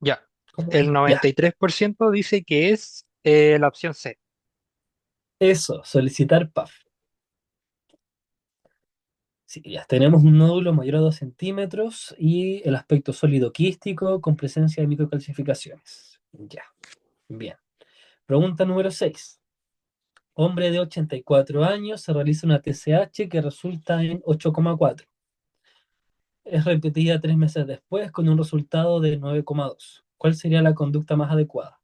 Ya, ¿Cómo el ven? Ya, 93% dice que es la opción C. eso, solicitar PAF. Sí, ya tenemos un nódulo mayor a 2 centímetros y el aspecto sólido quístico con presencia de microcalcificaciones. Ya, bien. Pregunta número 6. Hombre de 84 años se realiza una TSH que resulta en 8,4. Es repetida 3 meses después con un resultado de 9,2. ¿Cuál sería la conducta más adecuada?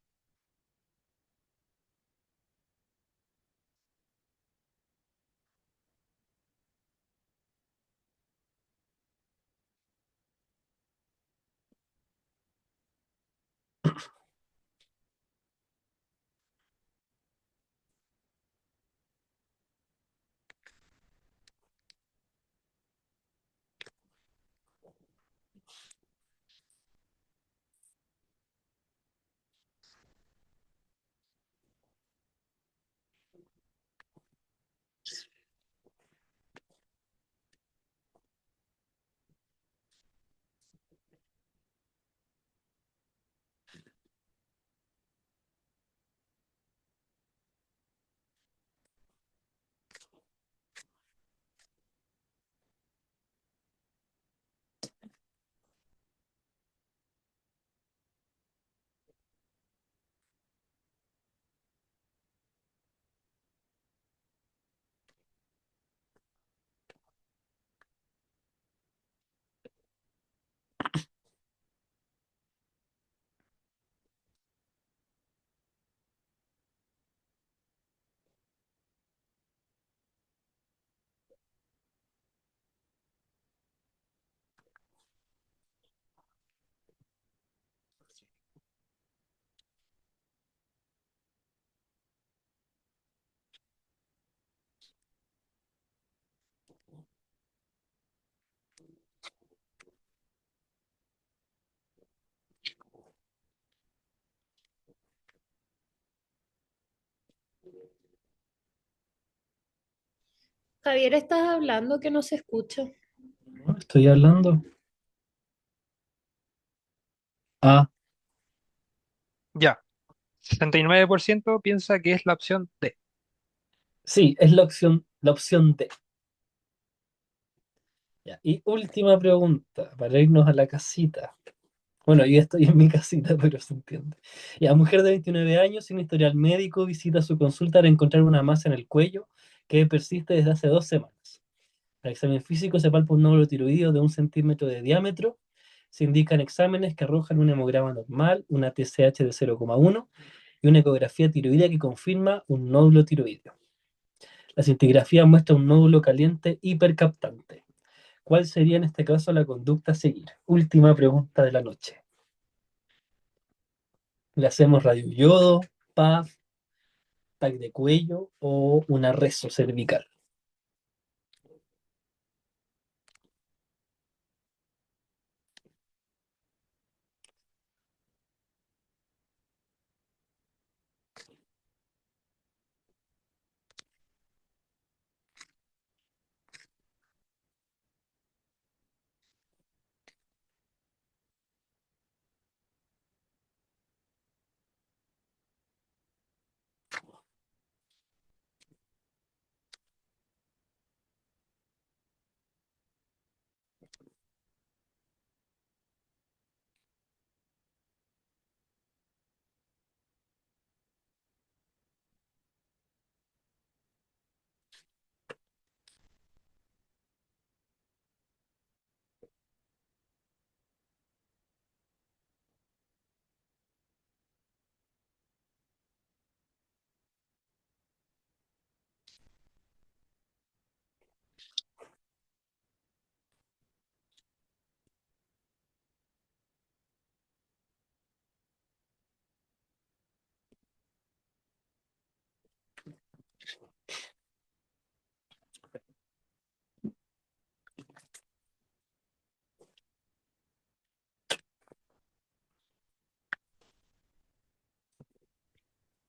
Javier, ¿estás hablando que no se escucha? ¿No? Estoy hablando. Ah, Ya. 69% piensa que es la opción D. sí, es la opción D. Ya. Y última pregunta, para irnos a la casita. Bueno, yo estoy en mi casita, pero se entiende. Ya, mujer de 29 años, sin historial médico, visita su consulta para encontrar una masa en el cuello que persiste desde hace 2 semanas. Al examen físico se palpa un nódulo tiroideo de 1 centímetro de diámetro. Se indican exámenes que arrojan un hemograma normal, una TSH de 0,1 y una ecografía tiroidea que confirma un nódulo tiroideo. La cintigrafía muestra un nódulo caliente hipercaptante. ¿Cuál sería en este caso la conducta a seguir? Última pregunta de la noche. ¿Le hacemos radioyodo, PAF, TAC de cuello o una reso cervical?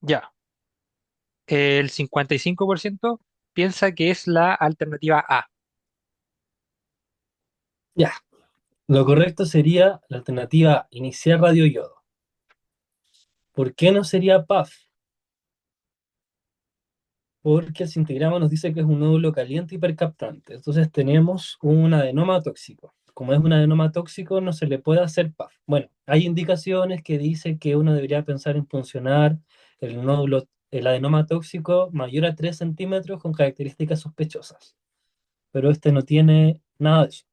Ya. El 55% piensa que es la alternativa A. Ya, lo correcto sería la alternativa iniciar radioyodo. ¿Por qué no sería PAF? Porque el cintigrama nos dice que es un nódulo caliente hipercaptante. Entonces tenemos un adenoma tóxico. Como es un adenoma tóxico, no se le puede hacer PAF. Bueno, hay indicaciones que dicen que uno debería pensar en funcionar el adenoma tóxico mayor a 3 centímetros con características sospechosas. Pero este no tiene nada de eso,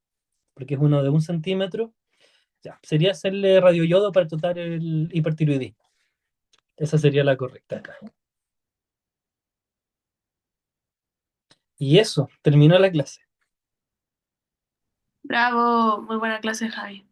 porque es uno de 1 centímetro. Ya, sería hacerle radioyodo para tratar el hipertiroidismo. Esa sería la correcta acá. Y eso, terminó la clase. Bravo, muy buena clase, Javi.